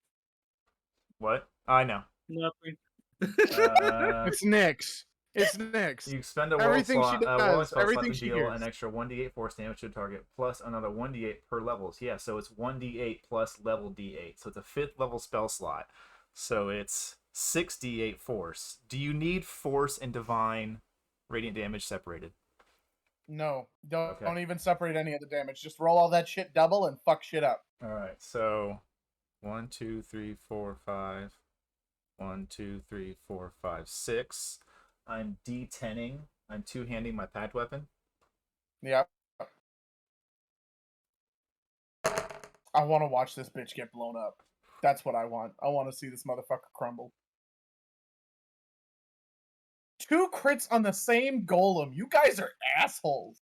What? I know. Nothing. It's Nyx. It's Nyx. You spend a Everything roll she slot, does, spell slot everything to she deal hears. an extra 1d8 force damage to the target, plus another 1d8 per levels. Yeah, so it's 1d8 plus level d8. So it's a 5th level spell slot. So it's 6d8 force. Do you need force and divine radiant damage separated? No, don't, Okay. don't even separate any of the damage. Just roll all that shit double and fuck shit up. Alright, so 1, 2, 3, 4, 5. 1, 2, 3, 4, 5, 6. I'm D10ing. I'm two-handing my pact weapon. Yeah. I want to watch this bitch get blown up. That's what I want. I want to see this motherfucker crumble. 2 crits on the same golem. You guys are assholes.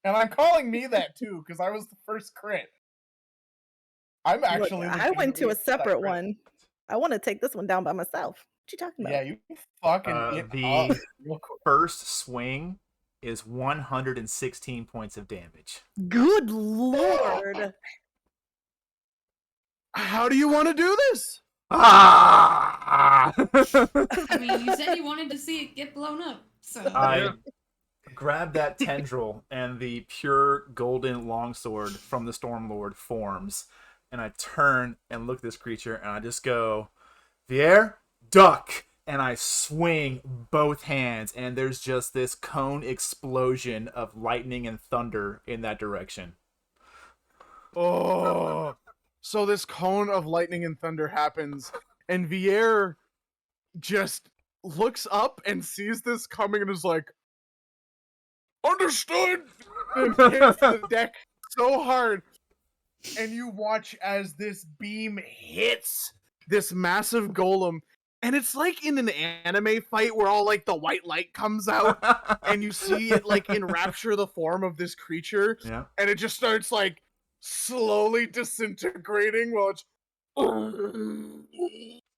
And I'm calling me that too, because I was the first crit. I'm actually. Look, I went to a legitimately upset separate crit. one. I want to take this one down by myself. What you talking about? Yeah, you fucking The real quick. first swing is 116 points of damage. Good lord. How do you want to do this? Ah! I mean, you said you wanted to see it get blown up, so. I grab that tendril, and the pure golden longsword from the Stormlord forms. And I turn and look at this creature, and I just go, Vier, duck! And I swing both hands, and there's just this cone explosion of lightning and thunder in that direction. Oh, so this cone of lightning and thunder happens, and Vier just looks up and sees this coming and is like, understood! And hits the deck so hard, and you watch as this beam hits this massive golem, and it's like in an anime fight where all like the white light comes out, and you see it like enrapture the form of this creature, Yeah. and it just starts like slowly disintegrating while it's.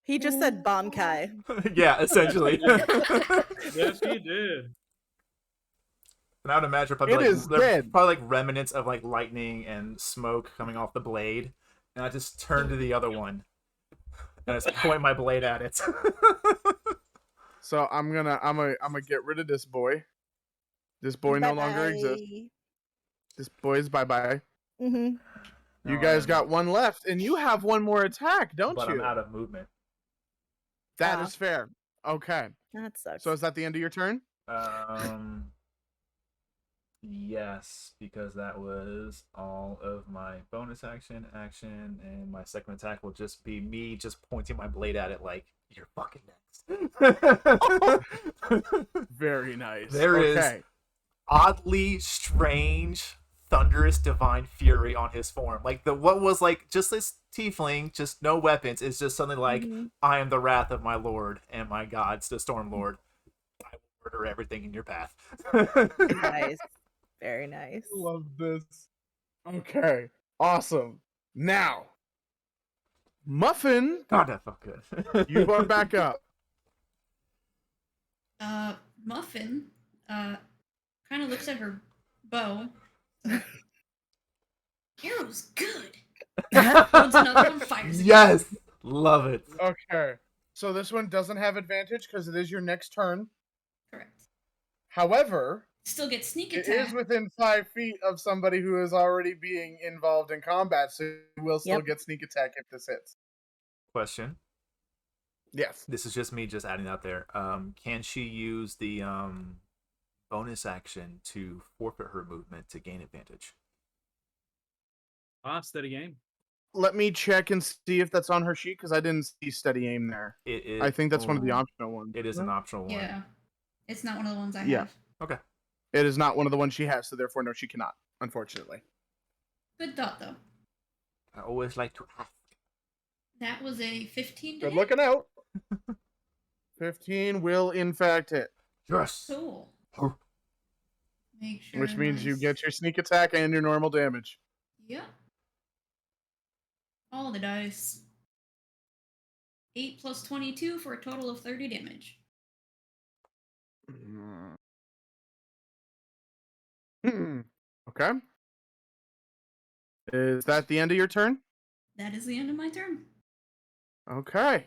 He just said Bankai. Yeah, essentially. Yes, he did. And I would imagine probably It like, is there- dead. probably like remnants of like lightning and smoke coming off the blade. And I just turn to the other one and I just point my blade at it. So I'm gonna get rid of this boy. This boy no longer exists. Bye-bye. This boy is bye-bye. Mm-hmm. You No, guys I'm- got one left, and you have one more attack, don't but you? I'm out of movement. That Ah. is fair. Okay. That sucks. So is that the end of your turn? Yes, because that was all of my bonus action, and my second attack will just be me just pointing my blade at it like, you're fucking next. Very nice. There is- okay. Oddly strange, thunderous divine fury on his form. Like what was like just this tiefling, just no weapons, is just something like, Mhm. I am the wrath of my lord and my gods, the Stormlord. I will murder everything in your path. Nice. Very nice. Love this. Okay. Awesome. Now, Muffin, God, that felt good. you are back up. Muffin, kind of looks at her bow. It's like, arrow's good. Holds another one, fires again. Yes, love it. Okay. So this one doesn't have advantage because it is your next turn. Correct. However, Still get sneak it attack. is within 5 feet of somebody who is already being involved in combat, so you will still Yep. get sneak attack if this hits. Question. Yes. This is just me just adding out there. Can she use the bonus action to forfeit her movement to gain advantage? Steady game. Let me check and see if that's on her sheet because I didn't see steady aim there. I think that's one of the optional ones. It is an optional one. Yeah. It's not one of the ones I Yeah. have. Okay. It is not one of the ones she has, so therefore, no, she cannot, unfortunately. Good thought, though. I always like to ask. That was a 15 to Good hit. looking out. 15 will, in fact, hit. Yes. Cool. Huh. Make sure. Which means you my- get your sneak attack and your normal damage. Yep. All the dice. 8 plus 22 for a total of 30 damage. Okay. Is that the end of your turn? That is the end of my turn. Okay.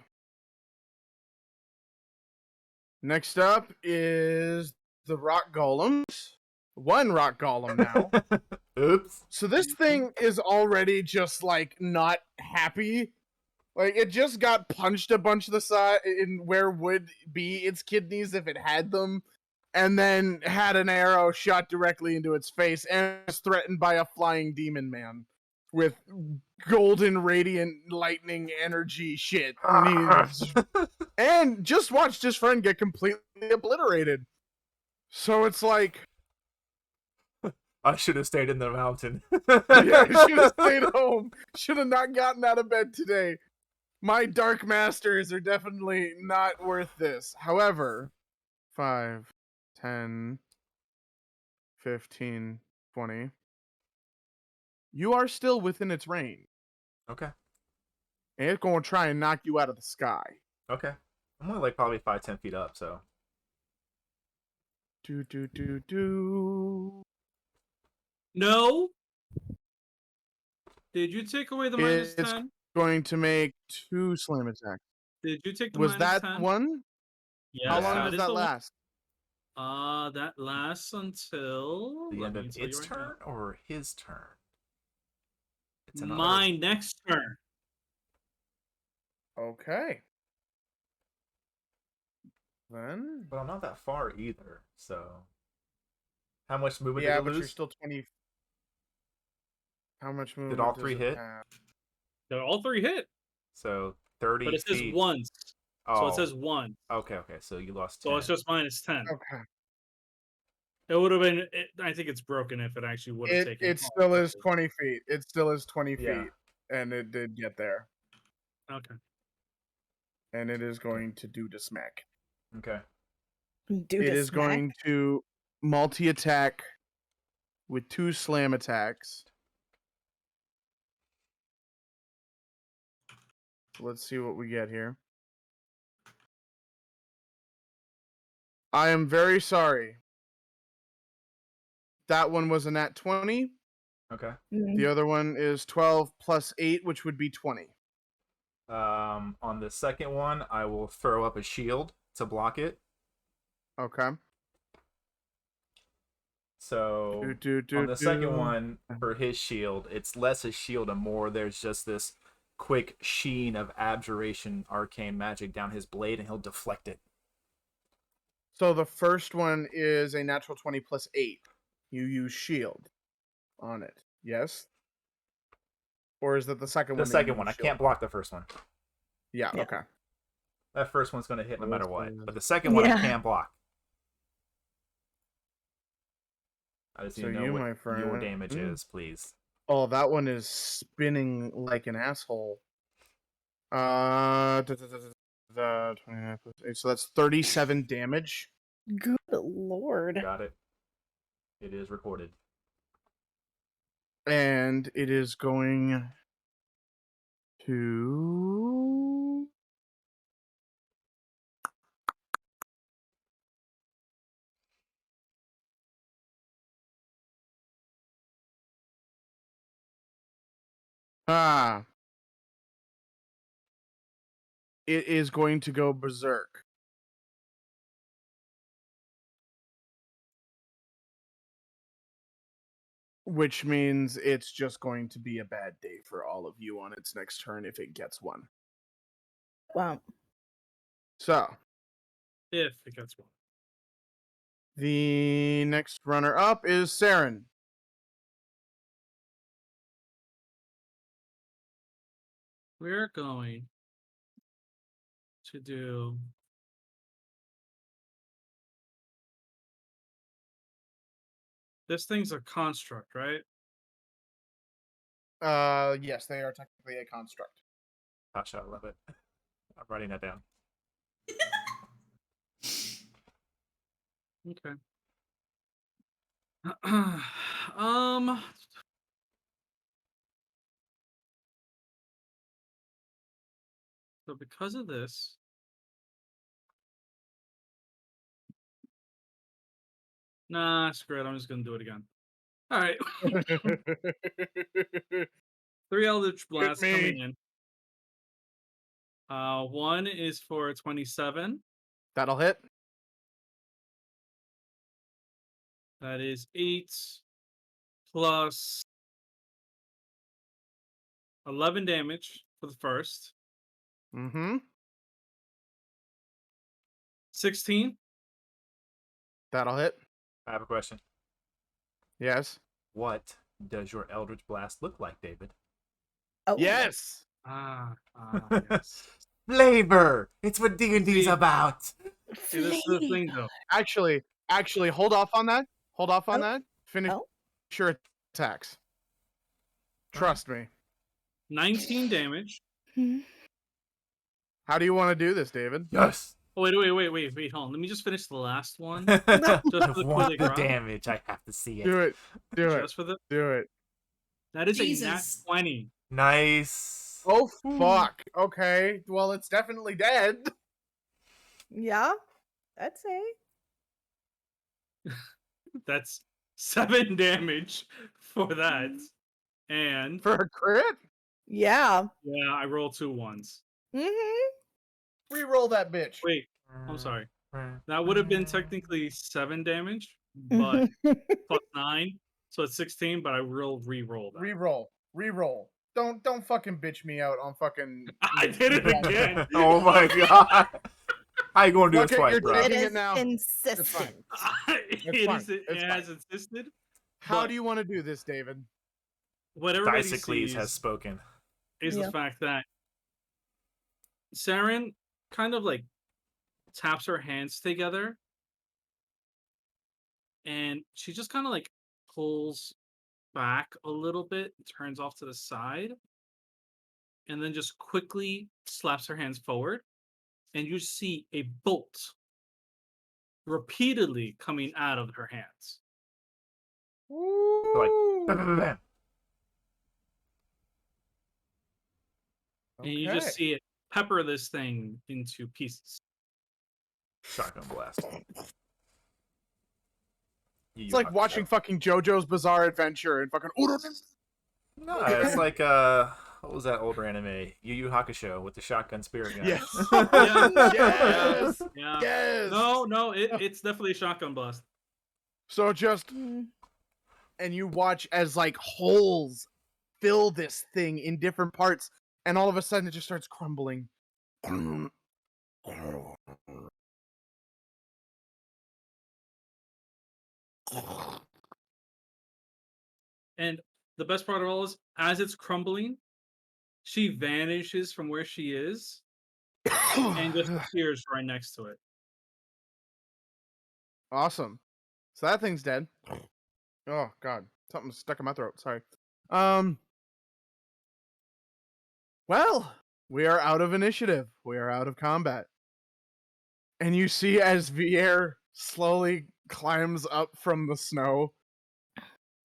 Next up is the rock golems. One rock golem now. Oops. So this thing is already just like not happy. Like it just got punched a bunch of the side in where would be its kidneys if it had them, and then had an arrow shot directly into its face and was threatened by a flying demon man with golden radiant lightning energy shit. And just watched his friend get completely obliterated. So it's like, I should have stayed in the mountain. yeah, I should have stayed home. Should have not gotten out of bed today. My dark masters are definitely not worth this. However, 5, 10, 15, 20. You are still within its range. Okay. And it's going to try and knock you out of the sky. Okay. I'm only like probably 5-10 feet up, so. Do. No. Did you take away the minus It's 10? going to make 2 slam attacks. Did you take the Was minus that 10? one? Yes. How long that does is that the one. last? That lasts until The let end me of tell you its right turn or his turn? It's now. another. My next turn. Okay. Then. But I'm not that far either, so. How much movement Yeah, did it but lose? you're still 20. How much movement all does 3 it hit? have? They're all 3 hit. So 30 But it says feet. once. Oh. So it says 1. Okay, so you lost 10. So it's just minus 10. Okay. It would have been. I think it's broken if it actually would have taken. It still is 20 feet. It still is 20 Yeah. feet. And it did get there. Okay. And it is going to do the smack. Okay. Do It the is smack. going to multi-attack with 2 slam attacks. Let's see what we get here. I am very sorry. That one was a nat 20. Okay. The other one is 12 plus 8, which would be 20. On the second one, I will throw up a shield to block it. Okay. So on the second one, for his shield, it's less a shield and more there's just this quick sheen of abjuration arcane magic down his blade, and he'll deflect it. So the first one is a natural 20 plus 8. You use shield on it. Yes? Or is that the second one? The second one. I can't block the first one. Yeah, Yeah. okay. That first one's going to hit no matter what. Listen. But the second one, I Yeah. can block. I just So need to know you, what my your friend- damage is, please. Oh, that one is spinning like an asshole. 29 plus 8, so that's 37 damage. Good lord. Got it. It is recorded. And it is going 2. Ah. It is going to go berserk. Which means it's just going to be a bad day for all of you on its next turn if it gets one. Wow. So, If it gets one. the next runner up is Saren. We're going to do this thing's a construct, right? Yes, they are technically a construct. Gosh, I love it. I'm writing that down. Okay. um so because of this, nah, screw it, I'm just gonna do it again. Alright. 3 Eldritch Blasts me. coming in. One is for 27. That'll hit. That is 8 plus 11 damage for the first. Mm-hmm. 16. That'll hit. I have a question. Yes. What does your Eldritch Blast look like, David? Oh, Yes. Yes. Flavor! It's what D&D's See- about! See, this is the thing, though. Actually, hold off on that. Hold off on Oh. that. Finish Oh. your attacks. Trust me. 19 damage. How do you want to do this, David? Yes! Oh, wait, hold on. Let me just finish the last one. I Just for the want coup the de grace. damage. I have to see it. Do it. Do it. Just for the... Do it. That is a nat Jesus. 20. Nice. Oh, fuck. Okay. Well, it's definitely dead. Yeah, I'd say. That's 7 damage for that. And For a crit? Yeah. yeah, I roll 2 ones. Mm-hmm. Reroll that bitch. Wait, I'm sorry. That would have been technically 7 damage, but plus 9, so it's 16. But I will re-roll that. Reroll. Don't fucking bitch me out on fucking. I did it again. Oh my god. How you gonna do Fuck this it, twice, you're bro? taking It it is now. insistent. It fine. is. It It's has insisted. How But do you want to do this, David? what everybody Dicicles sees has spoken. is Yeah. the fact that Saren kind of like taps her hands together, and she just kind of like pulls back a little bit, turns off to the side, and then just quickly slaps her hands forward, and you see a bolt repeatedly coming out of her hands. So like, bam, bam, bam. And you just see it pepper this thing into pieces. Shotgun blast. It's like watching fucking JoJo's Bizarre Adventure and fucking. No, it's like what was that older anime? Yu Yu Hakusho with the shotgun spirit gun. Yes. Yes. Yeah. Yes. No, it's definitely a shotgun blast. So just and you watch as like holes fill this thing in different parts, and all of a sudden it just starts crumbling. And the best part of all is, as it's crumbling, she vanishes from where she is and just appears right next to it. Awesome. So that thing's dead. Oh god, something's stuck in my throat. Sorry. Well, we are out of initiative. We are out of combat. And you see as Vier slowly climbs up from the snow,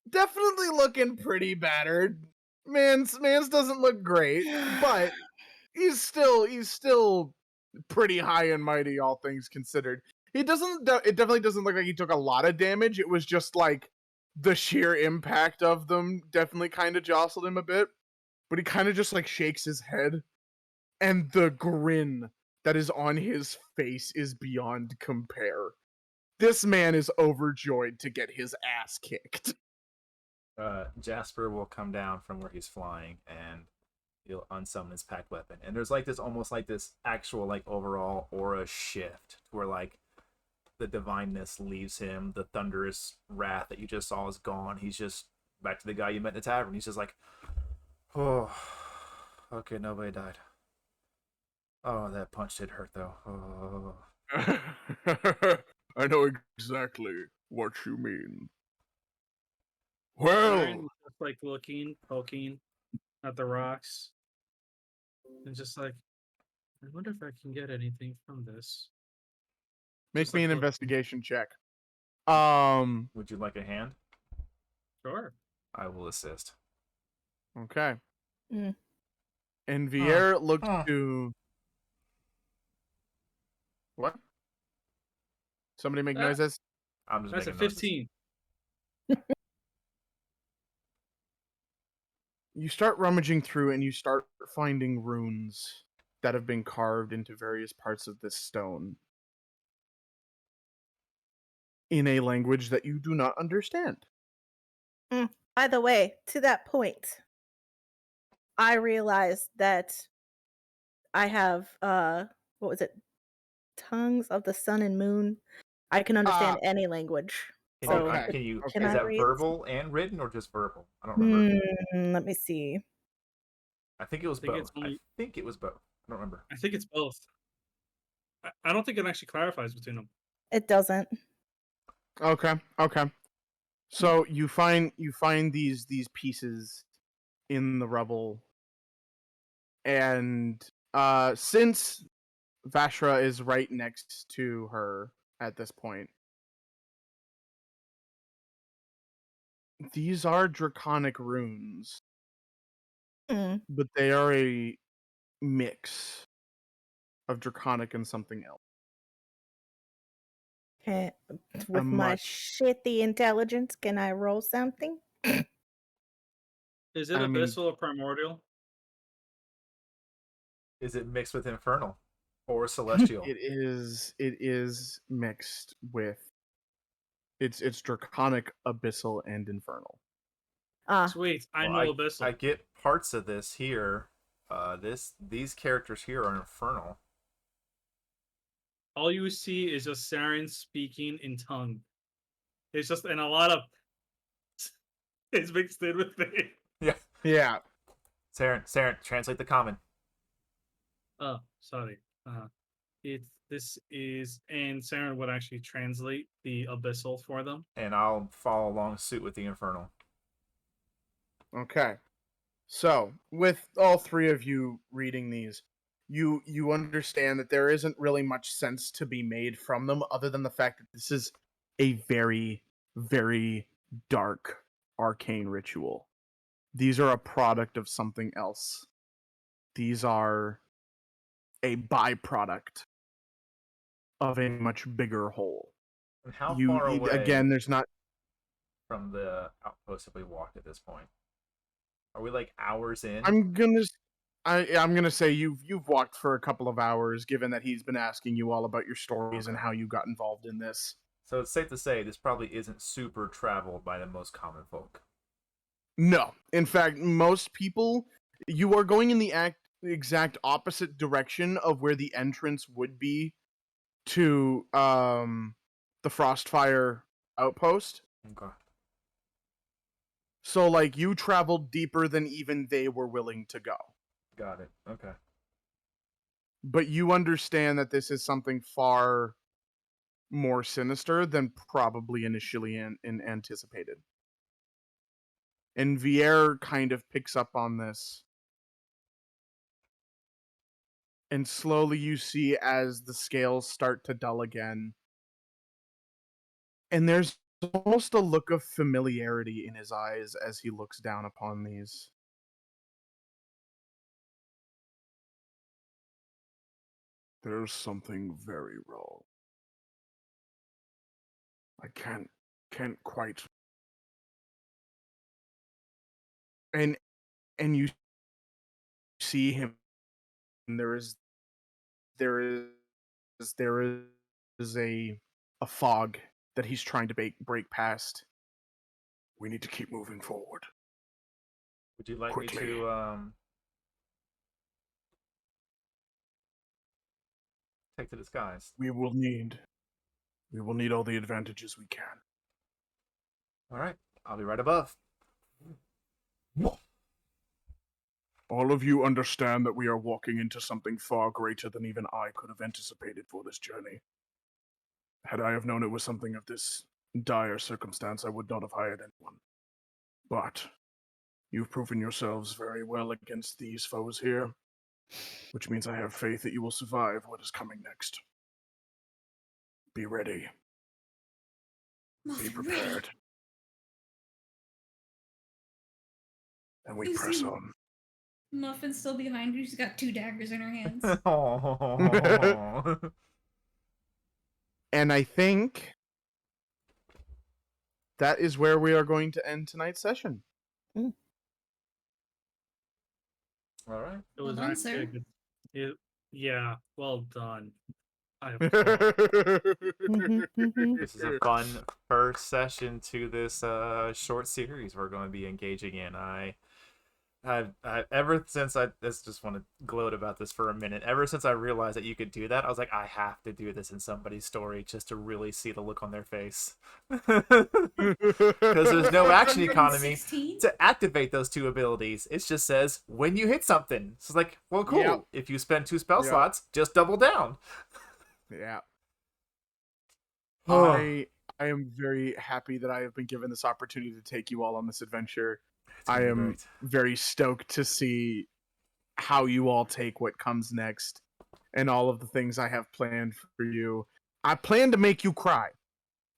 definitely looking pretty battered. Man's doesn't look great, but he's still pretty high and mighty, all things considered. It definitely doesn't look like he took a lot of damage. It was just like the sheer impact of them definitely kind of jostled him a bit. But he kind of just like shakes his head, and the grin that is on his face is beyond compare. This man is overjoyed to get his ass kicked. Jasper will come down from where he's flying and he'll unsummon his packed weapon. And there's like this almost like this actual like overall aura shift to where like the divineness leaves him, the thunderous wrath that you just saw is gone. He's just back to the guy you met in the tavern. He's just like, oh, okay, nobody died. Oh, that punch did hurt though. Oh. I know exactly what you mean. Siren Well, just like looking, poking at the rocks, and just like, I wonder if I can get anything from this. make Just me like an look. investigation check. Would you like a hand? Sure. I will assist. Okay. Mm. And Vier looks Huh. to what? Somebody make Ah. noises. I'm just That's a making noises. 15. You start rummaging through and you start finding runes that have been carved into various parts of this stone in a language that you do not understand. By the way, to that point, I realized that I have what was it? Tongues of the sun and moon. I can understand any language. Can So okay. can you? can Is I that read? verbal and written or just verbal? I don't remember. Let me see. I think it was I think both. it's only- I think it was both. I don't remember. I think it's both. I don't think it actually clarifies between them. It doesn't. Okay. So you find these pieces in the rubble, and since Vashra is right next to her at this point, these are draconic runes, Mm. but they are a mix of draconic and something else. Can, with my shitty intelligence, can I roll something? Is it I mean- abyssal or primordial? Is it mixed with infernal or celestial? It is mixed with it's draconic, abyssal, and infernal. Sweet. I Well, know abyssal. I get parts of this here. These characters here are infernal. All you see is just Siren speaking in tongue. It's just and a lot of it's mixed in with it. Yeah. Saren, translate the common. Oh, sorry. This is and Siren would actually translate the abyssal for them. And I'll follow along suit with the infernal. Okay. So, with all three of you reading these, you understand that there isn't really much sense to be made from them other than the fact that this is a very, very dark arcane ritual. These are a product of something else. These are a byproduct of a much bigger whole. And how far away again, there's not from the outpost have we walked at this point? Are we like hours in? I'm gonna say you've walked for a couple of hours, given that he's been asking you all about your stories and how you got involved in this. So it's safe to say this probably isn't super traveled by the most common folk. No, in fact, most people, you are going in the exact opposite direction of where the entrance would be to the Frostfire outpost. Okay. So like you traveled deeper than even they were willing to go. Got it. Okay. But you understand that this is something far more sinister than probably initially anticipated. And Vier kind of picks up on this. And slowly you see as the scales start to dull again. And there's almost a look of familiarity in his eyes as he looks down upon these. There's something very wrong. I can't quite. And you see him. And there is a fog that he's trying to break past. We need to keep moving forward. Would you like Quickly. me to take the disguise? We will need all the advantages we can. All right, I'll be right above. All of you understand that we are walking into something far greater than even I could have anticipated for this journey. Had I have known it was something of this dire circumstance, I would not have hired anyone. But you've proven yourselves very well against these foes here, which means I have faith that you will survive what is coming next. Be ready. Be Muffin, prepared. ready. And we You press see- on. Muffin's still behind you. She's got 2 daggers in her hands. Oh. And I think that is where we are going to end tonight's session. All right. It Well was done, actually a sir. good. Yeah, well done. I have This is a fun first session to this short series we're going to be engaging in. I ever since I just want to gloat about this for a minute. Ever since I realized that you could do that, I was like, I have to do this in somebody's story just to really see the look on their face. Because there's no action economy 16? to activate those 2 abilities. It just says when you hit something. So it's like, well, cool. Yep. If you spend 2 spell Yep. slots, just double down. Yeah. Oh, I am very happy that I have been given this opportunity to take you all on this adventure. it's gonna I be am great. very stoked to see how you all take what comes next and all of the things I have planned for you. I plan to make you cry.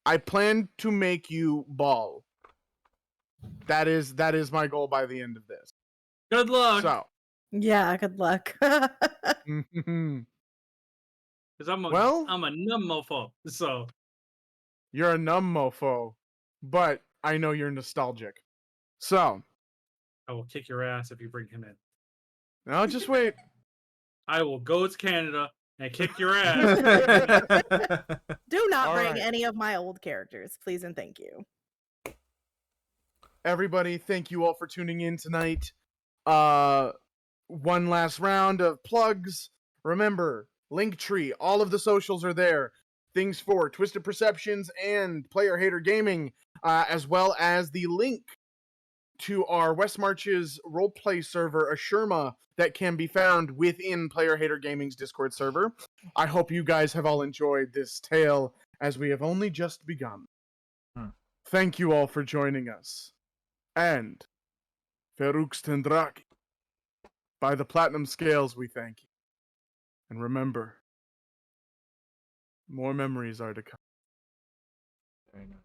I plan to make you bawl. That is my goal by the end of this. Good luck. So, Yeah, good luck. Because I'm Well- a numb mofo. So you're a numb mofo, but I know you're nostalgic. So, I will kick your ass if you bring him in. now just wait. I will go to Canada and kick your ass. Do not All bring right. any of my old characters, please and thank you. Everybody, thank you all for tuning in tonight. One last round of plugs. Remember, Linktree, all of the socials are there. Things for Twisted Perceptions and Player Hater Gaming, as well as the link to our West Marches roleplay server, Ashurma, that can be found within Player Hater Gaming's Discord server. I hope you guys have all enjoyed this tale, as we have only just begun. Thank you all for joining us. And Ferux Tendraki, by the Platinum Scales, we thank you. And remember, more memories are to come. Very nice.